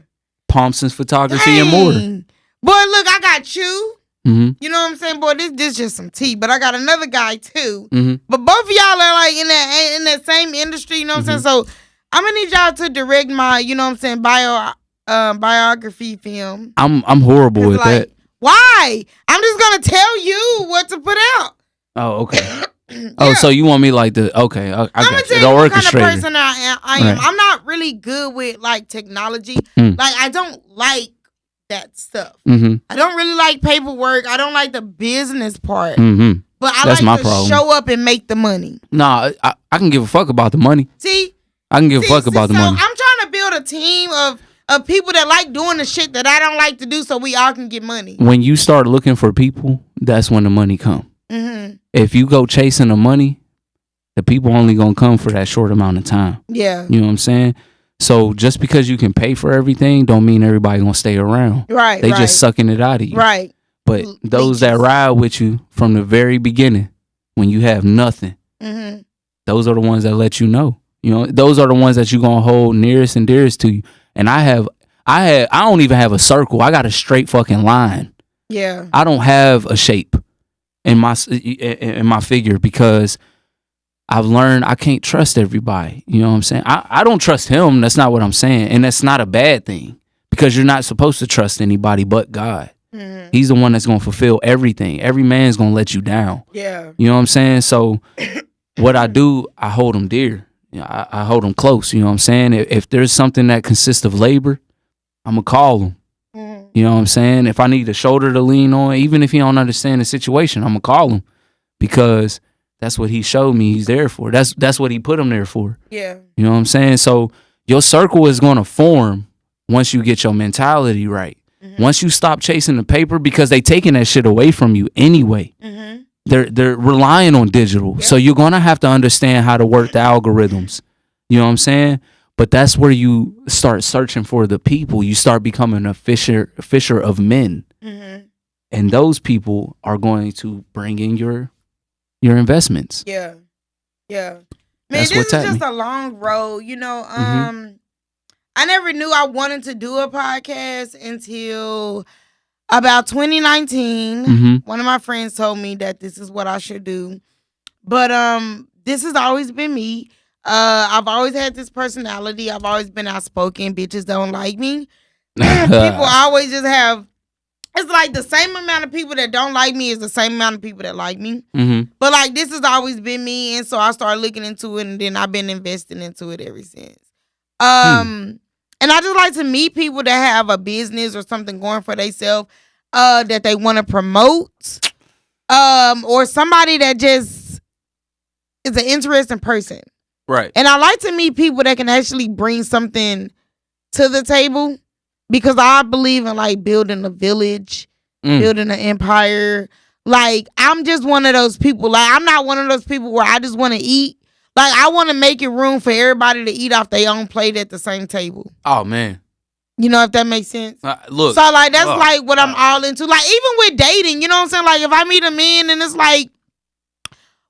Thompson's photography and more. Boy, look, I got you. Mm-hmm. You know what I'm saying? Boy, this just some tea. But I got another guy too. Mm-hmm. But both of y'all are like in that same industry, you know what I'm saying? So I'm gonna need y'all to direct my, you know what I'm saying, biography film. I'm horrible with that. Why? I'm just gonna tell you what to put out. Oh, okay. Oh, so you want me like the I'm gonna tell you what kind of person I am. Right. I'm not really good with like technology. Like I don't like that stuff. Mm-hmm. I don't really like paperwork. I don't like the business part. Mm-hmm. But I like to show up and make the money. Nah, I can give a fuck about the money. See? I can give a fuck about the money. I'm trying to build a team of people that like doing the shit that I don't like to do so we all can get money. When you start looking for people, that's when the money come. Mm-hmm. If you go chasing the money, the people only gonna come for that short amount of time. Yeah. You know what I'm saying? So just because you can pay for everything don't mean everybody gonna stay around. Right. They just sucking it out of you. Right. But those that ride with you from the very beginning, when you have nothing, those are the ones that let you know. You know, those are the ones that you gonna hold nearest and dearest to you. And I don't even have a circle. I got a straight fucking line. Yeah. I don't have a shape in my figure because I've learned I can't trust everybody. You know what I'm saying? I don't trust him. That's not what I'm saying. And that's not a bad thing because you're not supposed to trust anybody but God. Mm-hmm. He's the one that's going to fulfill everything. Every man's going to let you down. Yeah. You know what I'm saying? So what I do, I hold him dear. You know, I hold him close. You know what I'm saying? If there's something that consists of labor, I'm going to call him. Mm-hmm. You know what I'm saying? If I need a shoulder to lean on, even if he don't understand the situation, I'm going to call him because that's what he showed me he's there for. That's what he put him there for. Yeah. You know what I'm saying? So your circle is going to form once you get your mentality right. Mm-hmm. Once you stop chasing the paper because they taking that shit away from you anyway. Mm-hmm. They're relying on digital. Yep. So you're going to have to understand how to work the algorithms. You know what I'm saying? But that's where you start searching for the people. You start becoming a fisher of men. Mm-hmm. and those people are going to bring in your investments. Yeah. Man, That's this what's is just happening. a long road, I never knew I wanted to do a podcast until about 2019. Mhm. One of my friends told me that this is what I should do. But this has always been me. I've always had this personality. I've always been outspoken. Bitches don't like me. People always just have, it's like the same amount of people that don't like me is the same amount of people that like me. Mhm. But like this has always been me, and so I started looking into it, and then I've been investing into it ever since. And I just like to meet people that have a business or something going for themselves that they want to promote, or somebody that just is an interesting person. Right. And I like to meet people that can actually bring something to the table, because I believe in like building a village, building an empire. Like I'm just one of those people. Like I'm not one of those people where I just want to eat. Like I want to make it room for everybody to eat off their own plate at the same table. Oh man. You know, if that makes sense. Look. So like that's like what I'm all into. Like even with dating, you know what I'm saying? Like if I meet a man and it's like,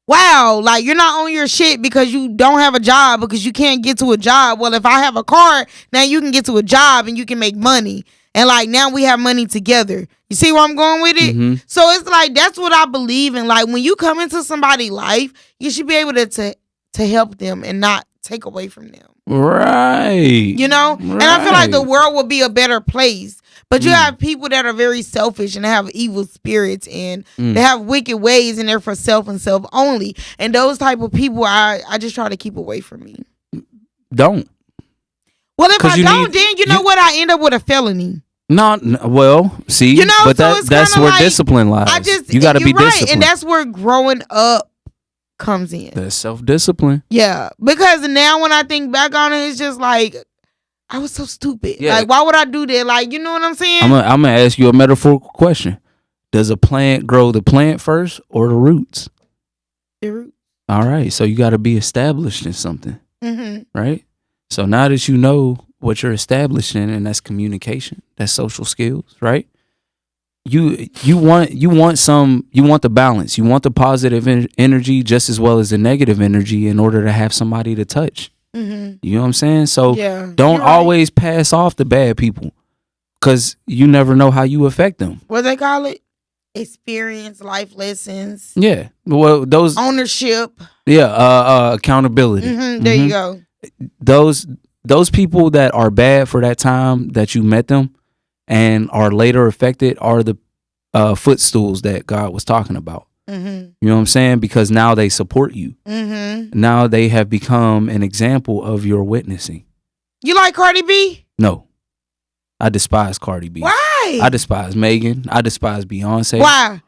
wow, like you're not on your shit because you don't have a job, because you can't get to a job. Well, if I have a car, now you can get to a job and you can make money. And like now we have money together. You see where I'm going with it? Mm-hmm. So it's like that's what I believe in. Like when you come into somebody's life, you should be able to help them and not take away from them. Right. You know? Right. And I feel like the world would be a better place. But you have people that are very selfish and have evil spirits and they have wicked ways and they're for self and self only. And those type of people, I just try to keep away from me. Don't. Well, if I don't, then you know what? I end up with a felony. No, well, see, you know, but so that's where like, discipline lies. You got to be disciplined. And that's where growing up comes in. That's self-discipline. Yeah, because now when I think back on it, it's just like I was so stupid. Yeah. Like, why would I do that? Like, you know what I'm saying? I'm gonna ask you a metaphorical question. Does a plant grow the plant first or the roots? The roots. All right, so you got to be established in something, right? So now that you know what you're established in, and that's communication, that's social skills, right? You want the balance. You want the positive energy just as well as the negative energy in order to have somebody to touch. You know what I'm saying? So don't always pass off the bad people, because you never know how you affect them. What they call it? Experience, life lessons. Yeah. Well, those ownership. Yeah. Accountability. There you go. Those people that are bad for that time that you met them and are later affected are the footstools that God was talking about. You know what I'm saying? Because now they support you. Now they have become an example of your witnessing. You like Cardi B? No. I despise Cardi B. Why? I despise Megan. I despise Beyonce. Why?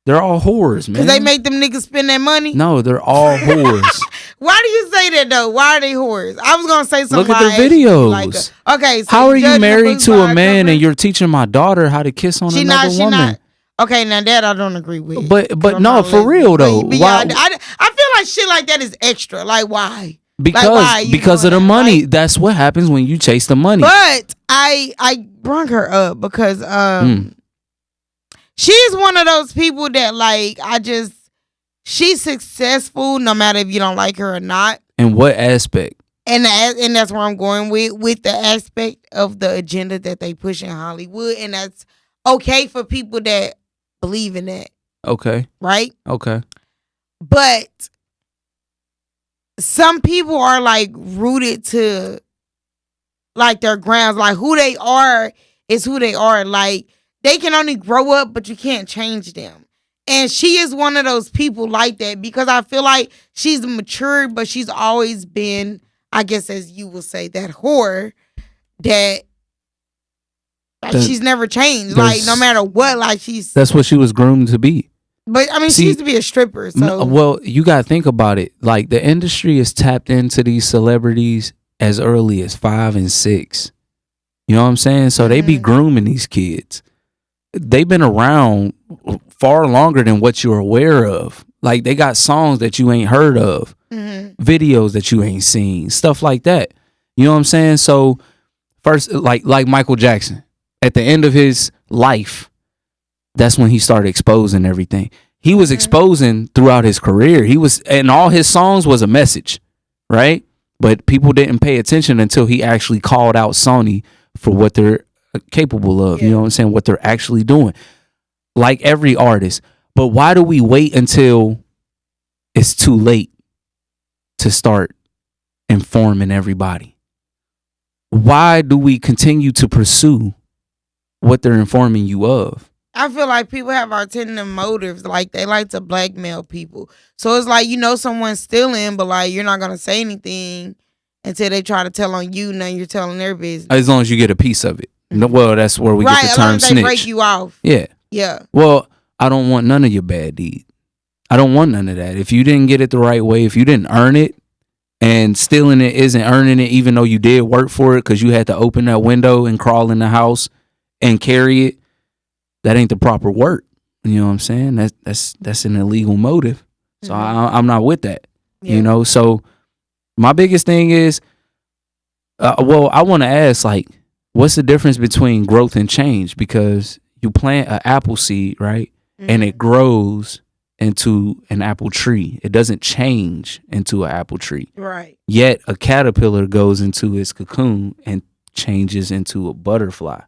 They're all whores, man. Because they make them niggas spend their money? No, they're all whores. Why do you say that, though? Why are they whores? I was going to say something. Look at their videos. Like okay, so how are you married to a man and you're teaching my daughter how to kiss on another woman? Okay, now that I don't agree with. But no, for real though. Why? I feel like shit like that is extra. Like why? Because of the money. Like, that's what happens when you chase the money. But I brung her up because she's one of those people that like she's successful no matter if you don't like her or not. In what aspect? And that's where I'm going with the aspect of the agenda that they push in Hollywood, and that's okay for people that believe in that. Okay. Right? Okay. But some people are like rooted to like their grounds. Like who they are is who they are. Like they can only grow up, but you can't change them. And she is one of those people like that because I feel like she's matured, but she's always been, I guess as you will say, that whore that she's never changed. Like no matter what, like that's what she was groomed to be. But I mean, she used to be a stripper. So well, you gotta think about it. Like the industry is tapped into these celebrities as early as 5 and 6. You know what I'm saying? So they be grooming these kids. They've been around far longer than what you're aware of. Like they got songs that you ain't heard of, videos that you ain't seen, stuff like that. You know what I'm saying? So first, like Michael Jackson, at the end of his life, that's when he started exposing everything. He was exposing throughout his career. And all his songs was a message, right? But people didn't pay attention until he actually called out Sony for what they're capable of. You know what I'm saying? What they're actually doing. Like every artist. But why do we wait until it's too late to start informing everybody? Why do we continue to pursue what they're informing you of? I feel like people have alternative motives. Like, they like to blackmail people. So it's like, someone's stealing, but like, you're not going to say anything until they try to tell on you. Now you're telling their business. As long as you get a piece of it. No, well, that's where we get the term as long as they snitch. break you off. Yeah. Yeah. Well, I don't want none of your bad deed. I don't want none of that. If you didn't get it the right way, if you didn't earn it, and stealing it isn't earning it, even though you did work for it because you had to open that window and crawl in the house and carry it, that ain't the proper work. You know what I'm saying? That's an illegal motive. So I'm not with that. Yeah. So my biggest thing is, I want to ask, like, what's the difference between growth and change? Because you plant an apple seed, right? And it grows into an apple tree. It doesn't change into an apple tree. Right. Yet a caterpillar goes into its cocoon and changes into a butterfly.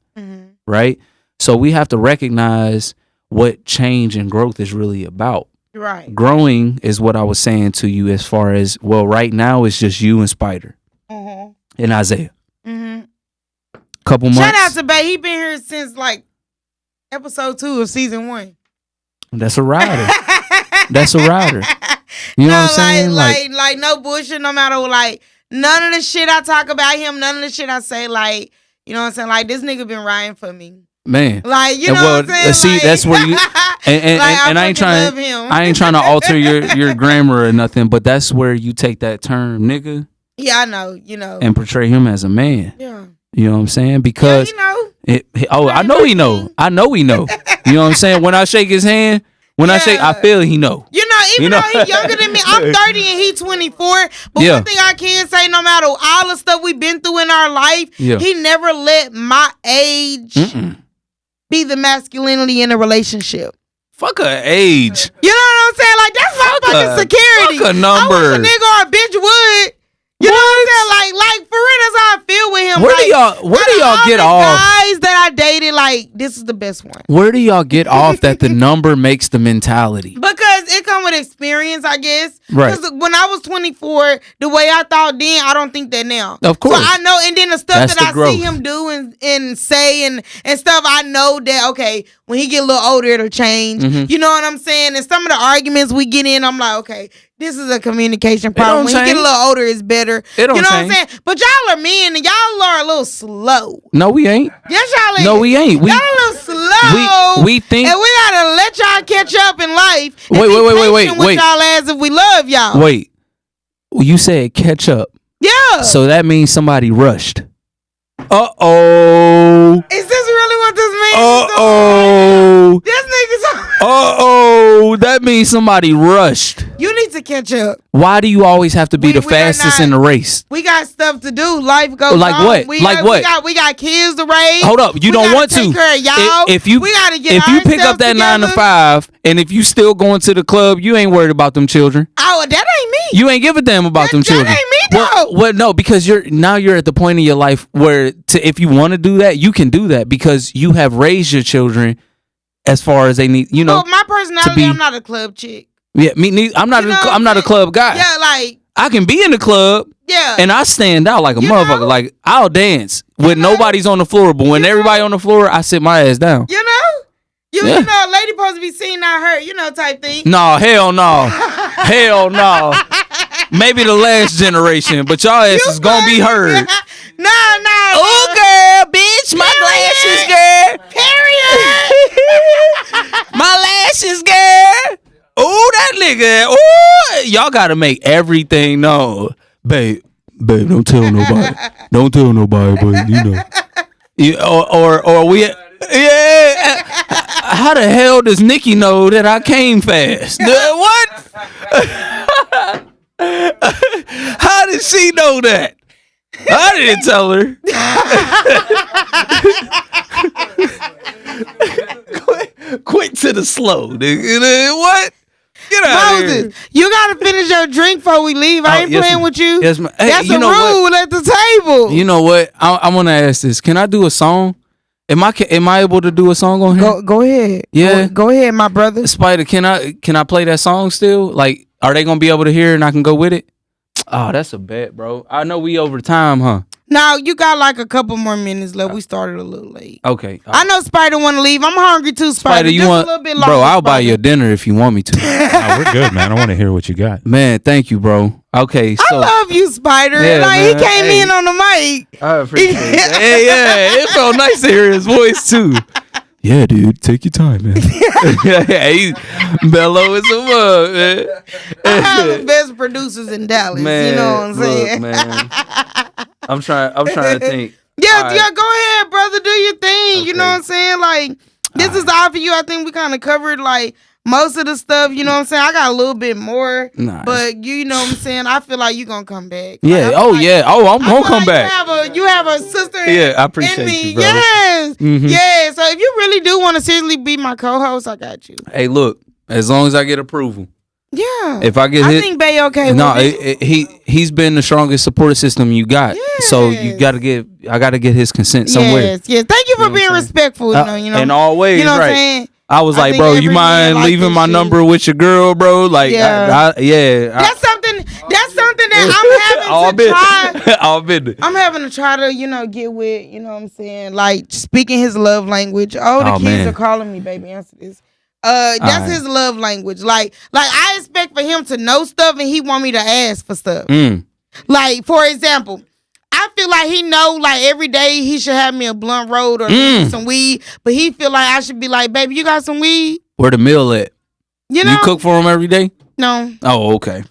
Right? So we have to recognize what change and growth is really about. Right. Growing is what I was saying to you as far as, well, right now it's just you and Spider and Isaiah. Couple months. Shout out to Bay. He been here since like episode 2 of season 1. That's a rider. That's a rider. You know what I'm saying? Like no bullshit, no matter like none of the shit I talk about him, none of the shit I say, like, you know what I'm saying? Like, this nigga been riding for me. Man. Like, you know what I'm saying? See, like, that's where you and I ain't trying to alter your grammar or nothing, but that's where you take that term, nigga. Yeah, I know, and portray him as a man. Yeah. You know what I'm saying? Because I know he know. I know he know. You know what I'm saying? When I shake his hand, I feel he know. Even though he's younger than me, I'm 30 and he's 24. But one thing I can say, no matter all the stuff we've been through in our life, he never let my age be the masculinity in a relationship. Fuck her age. You know what I'm saying? Like, that's my fucking security. Fuck a number. I wish a nigga or a bitch would. You know what I'm saying? Like for real, that's how I feel with him. Where do y'all get off? Guys that I dated, like, this is the best one. Where do y'all get off that the number makes the mentality? Because it come with experience, I guess. Right. Because when I was 24, the way I thought then, I don't think that now. Of course. So I know, and then the stuff that I see him do and say and stuff, I know that, okay, when he get a little older, it'll change. You know what I'm saying? And some of the arguments we get in, I'm like, okay, this is a communication problem. When you get a little older, it's better. You know what I'm saying? But y'all are men and y'all are a little slow. No, we ain't. Yes, y'all ain't. No, we ain't. Y'all a little slow. We think. And we gotta let y'all catch up in life. Wait. With y'all as if we love y'all. Wait. You said catch up. Yeah. So that means somebody rushed. Uh-oh. Is this really what this means? Uh-oh. This nigga's. Uh-oh. That means somebody rushed. You need to catch up. Why do you always have to be the fastest in the race? We got stuff to do. Life goes like on. What? What? We got kids to raise. Hold up. You don't want to. Take care of y'all. If you pick up that together. 9 to 5 and if you still going to the club, you ain't worried about them children. Oh, that ain't me. You ain't give a damn about them children. That ain't me, though. Well, no, because you're at the point in your life where if you want to do that, you can do that because you have raised your children as far as they need. Well, my personality, I'm not a club chick. Yeah, me neither. I'm not a club guy. Yeah, like I can be in the club. Yeah. And I stand out like a motherfucker. Like I'll dance when nobody's on the floor, but when everybody on the floor, I sit my ass down. You know? You know, a lady supposed to be seen, not heard, type thing. No, hell no. Hell no. Maybe the last generation, but y'all ass is gonna be heard. No. Oh, girl, bitch, my glasses, girl. Period. My lashes, girl. Oh, that nigga. Oh, y'all gotta make everything known. Babe, don't tell nobody. Don't tell nobody, but or we. Yeah. How the hell does Nikki know that I came fast? What? How did she know that? I didn't tell her. to the slow, nigga. What? Get out of here. Moses, you gotta finish your drink before we leave. I ain't yes, playing with you. Yes, hey, that's you a know rule what? at the table. You know what? I want to ask this. Can I do a song? Am I able to do a song on here? Go ahead. Yeah. Go ahead, my brother. Spider, can I play that song still? Like, are they gonna be able to hear it and I can go with it? Oh, that's a bet, bro. I know we over time, huh? No, you got like a couple more minutes left. We started a little late. Okay. I know Spider want to leave. I'm hungry too, Spider. You Just want? a little bit longer, Bro, I'll buy Spider. you a dinner if you want me to. Nah, we're good, man. I want to hear what you got. Man, thank you, bro. Okay, I so love you, Spider. Yeah, like man. he came Hey. in on the mic. I appreciate it. Hey, yeah, it felt nice to hear his voice too. Yeah, dude, take your time, man. Hey, mellow as a mug, man. I have the best producers in Dallas. Man, you know what I'm saying? look, man. I'm trying to think. Yeah, All right. yeah, go ahead, brother. Do your thing. You know Okay. what I'm saying? Like, this is all for you. I think we kind of covered, like, most of the stuff. You know what I'm saying? I got a little bit more. Nice. But, you know what I'm saying? I feel like you're going to come back. Yeah. Like, I feel Oh, like- yeah. Oh, I'm I gonna feel come like back. You have a sister Yeah, I appreciate in me. you, bro. Yes. Mhm. Yeah. So if you really do want to seriously be my co-host, I got you. Hey, look. As long as I get approval. Yeah. If I get I hit, think Bay okay no, with it. he's been the strongest support system you got. So you Yes. I gotta get his consent somewhere. Yes, yes. Thank you for You know what being I'm saying? respectful. You know. And always, You know what I'm right. saying? I was I like, think bro, every you man mind like leaving this my shit. number with your girl, bro? Like, Yeah. That's something that I'm having to try. I'll been. I'm having to try to, get with, you know what I'm saying? Like speaking his love language. Oh, the kids man. are calling me, baby. Answer this. That's right. his love language. Like I expect for him to know stuff and he want me to ask for stuff. Like, for example, I feel like he know like every day he should have me a blunt roll or some weed, but he feel like I should be like, baby, you got some weed? Where the meal at? You know? You cook for him every day? No. Oh, okay.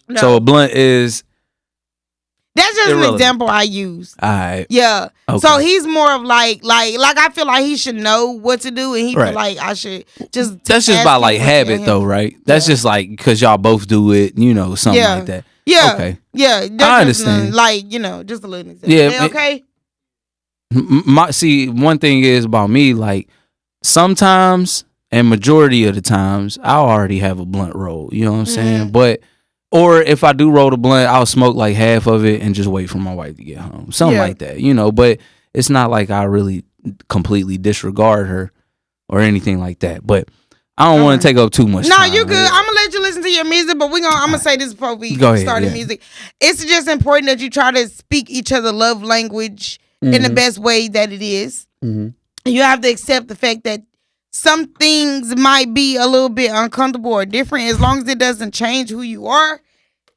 No. So a blunt is That's just irrelevant. an example I use. all right. Yeah. Okay. So he's more of like I feel like he should know what to do, and he Right. feel like I should just. That's just ask by him like what to habit, him. though, right? That's just like because y'all both do it, something Yeah. like that. Yeah. Okay. Yeah. That's I just understand. just a little example. Yeah, Yeah. Okay. See, one thing is about me, like sometimes and majority of the times, I'll already have a blunt roll. You know what I'm saying? But or if I do roll the blunt, I'll smoke like half of it and just wait for my wife to get home, something like that. But it's not like I really completely disregard her or anything like that. But I don't want to take up too much No, time. you good. I'm gonna let you listen to your music, but I'm gonna say this before we Go ahead, start the yeah. music. It's just important that you try to speak each other love language in the best way that it is. You have to accept the fact that some things might be a little bit uncomfortable or different. As long as it doesn't change who you are,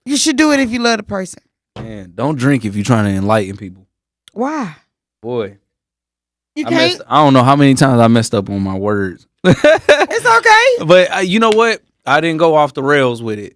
you should do it if you love the person. Man, don't drink if you're trying to enlighten people. Why? Boy, You I can't. don't know how many times I messed up on my words. It's okay. But you know what? I didn't go off the rails with it.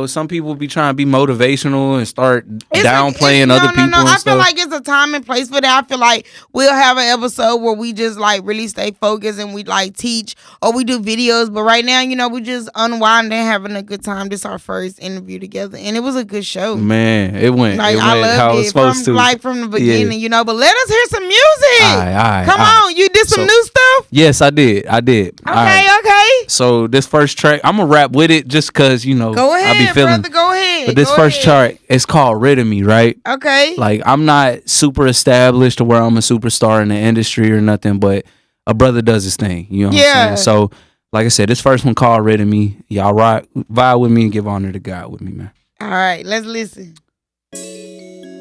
Some people be trying to be motivational and start downplaying other people and I stuff. feel like it's a time and place for that. I feel like we'll have an episode where we just like really stay focused and we like teach or we do videos. But right now, we just unwinding, having a good time. This is our first interview together, and it was a good show. Man, it went. Like it I went loved how it it was supposed to. from the beginning, But let us hear some music. All right, Come on, you did some So- new stuff. Yes, I did. Okay. Okay. So this first track, I'm gonna rap with it just cause Go ahead, I be feeling. brother. Go ahead. But this Go first ahead. track, it's called "Rid of Me," right? Okay. Like I'm not super established to where I'm a superstar in the industry or nothing, but a brother does his thing. You know what I'm saying? So, like I said, this first one called "Rid of Me." Y'all vibe with me and give honor to God with me, man. All right, let's listen.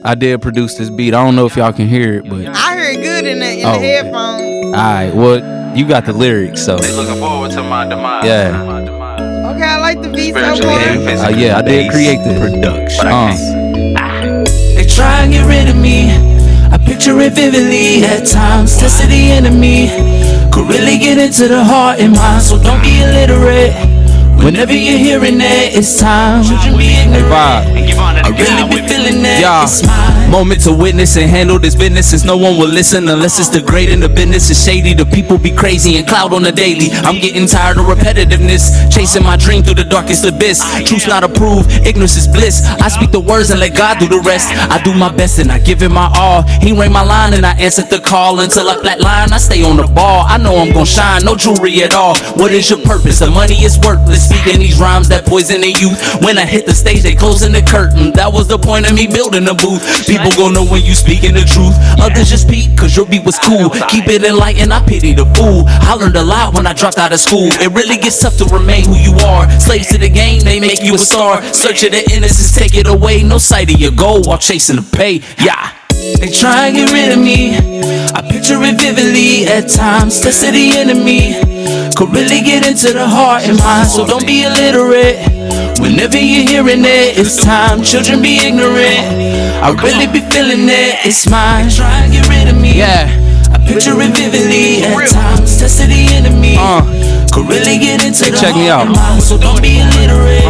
I did produce this beat. I don't know if y'all can hear it, but I heard it good in the Oh, headphones. all right. Well, you got the lyrics, so They looking forward to my demise. yeah. Okay, I like the beat so Spiritually far. and physically. Yeah, I did create this. Production. They try and get rid of me. I picture it vividly at times. Tested the enemy. Could really get into the heart and mind. So don't be illiterate. When Whenever you're hearing that, it's time. Children be ignorant. And give honor to I really God be with it. feeling that. Yeah. It's mine. Moment to witness and handle this business since no one will listen unless it's degrading. The business is shady, the people be crazy and cloud on the daily. I'm getting tired of repetitiveness, chasing my dream through the darkest abyss. Truth's not approved, ignorance is bliss. I speak the words and let God do the rest. I do my best and I give it my all. He rang my line and I answered the call. Until I flatline, I stay on the ball. I know I'm gon' shine, no jewelry at all. What is your purpose? The money is worthless. Speaking these rhymes that poison the youth. When I hit the stage, they closing the curtain. That was the point of me building the booth. People gon' know when you speaking the truth. Others just peep cause your beat was cool. Keep it enlightened, I pity the fool. I learned a lot when I dropped out of school. It really gets tough to remain who you are. Slaves to the game, they make you a star. Search of the innocence, take it away. No sight of your goal while chasing the pay. Yeah. They try and get rid of me. I picture it vividly at times. Test of the enemy could really get into the heart and mind. So don't be illiterate. Whenever you're hearing it, it's time. Children be ignorant. I really be feeling it. It's mine. They try and get rid of me. Yeah. I picture it vividly at times. Test of the enemy could really get into the check me heart out. and mind. So don't be illiterate.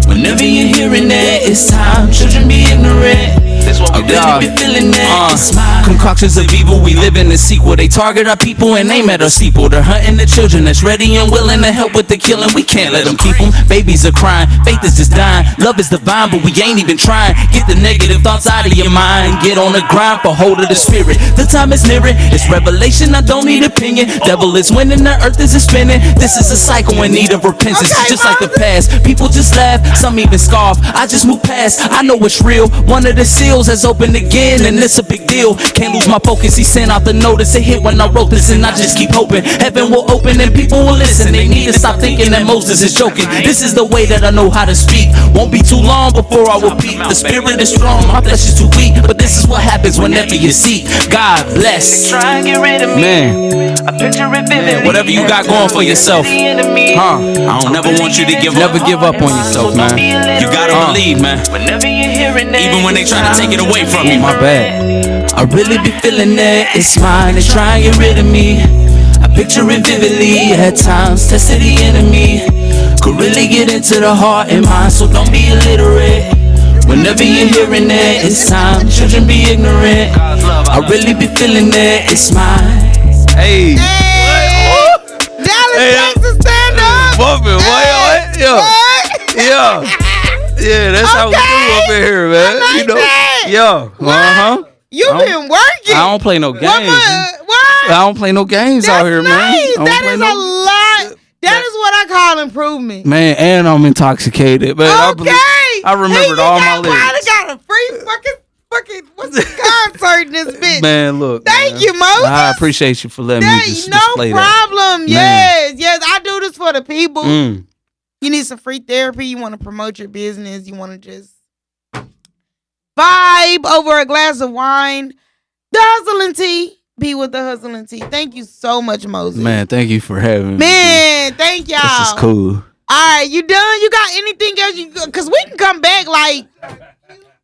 Whenever you're hearing it, it's time. Children be ignorant. I really be feeling that. It's mine. Concoctions of evil, we live in the sequel. They target our people and aim at our steeple. They're hunting the children that's ready and willing to help with the killing. We can't let them keep them. Babies are crying, faith is just dying. Love is divine, but we ain't even trying. Get the negative thoughts out of your mind. Get on the grind for hold of the spirit. The time is nearing, it's revelation, I don't need opinion. Devil is winning, the earth is spinning. This is a cycle in need of repentance. Just like the past, people just laugh, some even scoff. I just move past, I know it's real. One of the seals has opened again, and it's a big deal. Can't lose my focus, he sent out the notice. It hit when I wrote this, and I just keep hoping heaven will open and people will listen. They need to stop thinking that Moses is joking. This is the way that I know how to speak. Won't be too long before I repeat. The spirit is strong, my flesh is too weak, but this is what happens whenever you seek. God bless. Try and get rid of me. Man, I picture it vividly. whatever you got going for yourself, I don't never want you to give up. Never give up on yourself, man. You gotta believe, man. Whenever you're hearing it, Even when they try to take it away from you. my bad. I really be feeling that it's mine. They try and get rid of me. I picture it vividly at times. Test of the enemy could really get into the heart and mind. So don't be illiterate. Whenever you're hearing that, it's time. Children be ignorant. I really be feeling that it's mine. Hey, Dallas, Hey, Texas, stand up. bumping, yeah, that's how we do Okay. up in here, man. I like that. Yeah, You I been working. I don't play no games. What? I don't play no games That's out here, man. nice. I don't That play is no- a lot. That is what I call improvement. Man, and I'm intoxicated, man. Okay. I remembered all my lyrics. lyrics. Got a free fucking what's the concert in this bitch? Man, look. Thank man. you, Moses. I appreciate you for letting me just No display that. problem. Yes, I do this for the people. Mm. You need some free therapy. You want to promote your business. You want to just vibe over a glass of wine. The hustling tea. Be with the hustling tea. Thank you so much, Moses. Man, thank you for having me. Man, thank y'all. This is cool. All right, you done? You got anything else? Because we can come back like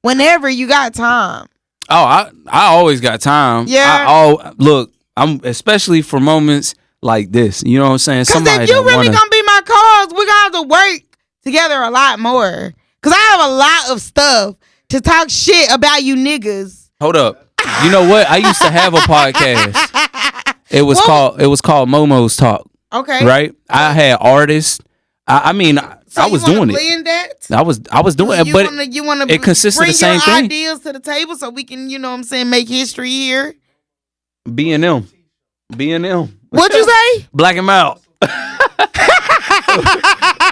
whenever you got time. Oh, I always got time. Yeah. Look, I'm especially for moments like this. You know what I'm saying? Because if you really gonna be my cause, we're gonna have to work together a lot more. Because I have a lot of stuff to talk shit about you niggas. Hold up. You know what? I used to have a podcast. It was called Momo's Talk. Okay. Right? I had artists. I mean, I was doing it. Blend that? I was doing it, but you wanna it consists of the same bring your thing. ideas to the table so we can, you know what I'm saying, make history here. B&M. What'd you say? Black him out.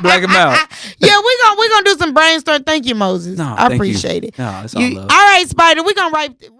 Black him out. Yeah, we're gonna do some brainstorm. Thank you, Moses. No, I thank you. appreciate it. No, it's all All love. right, Spider, we're gonna write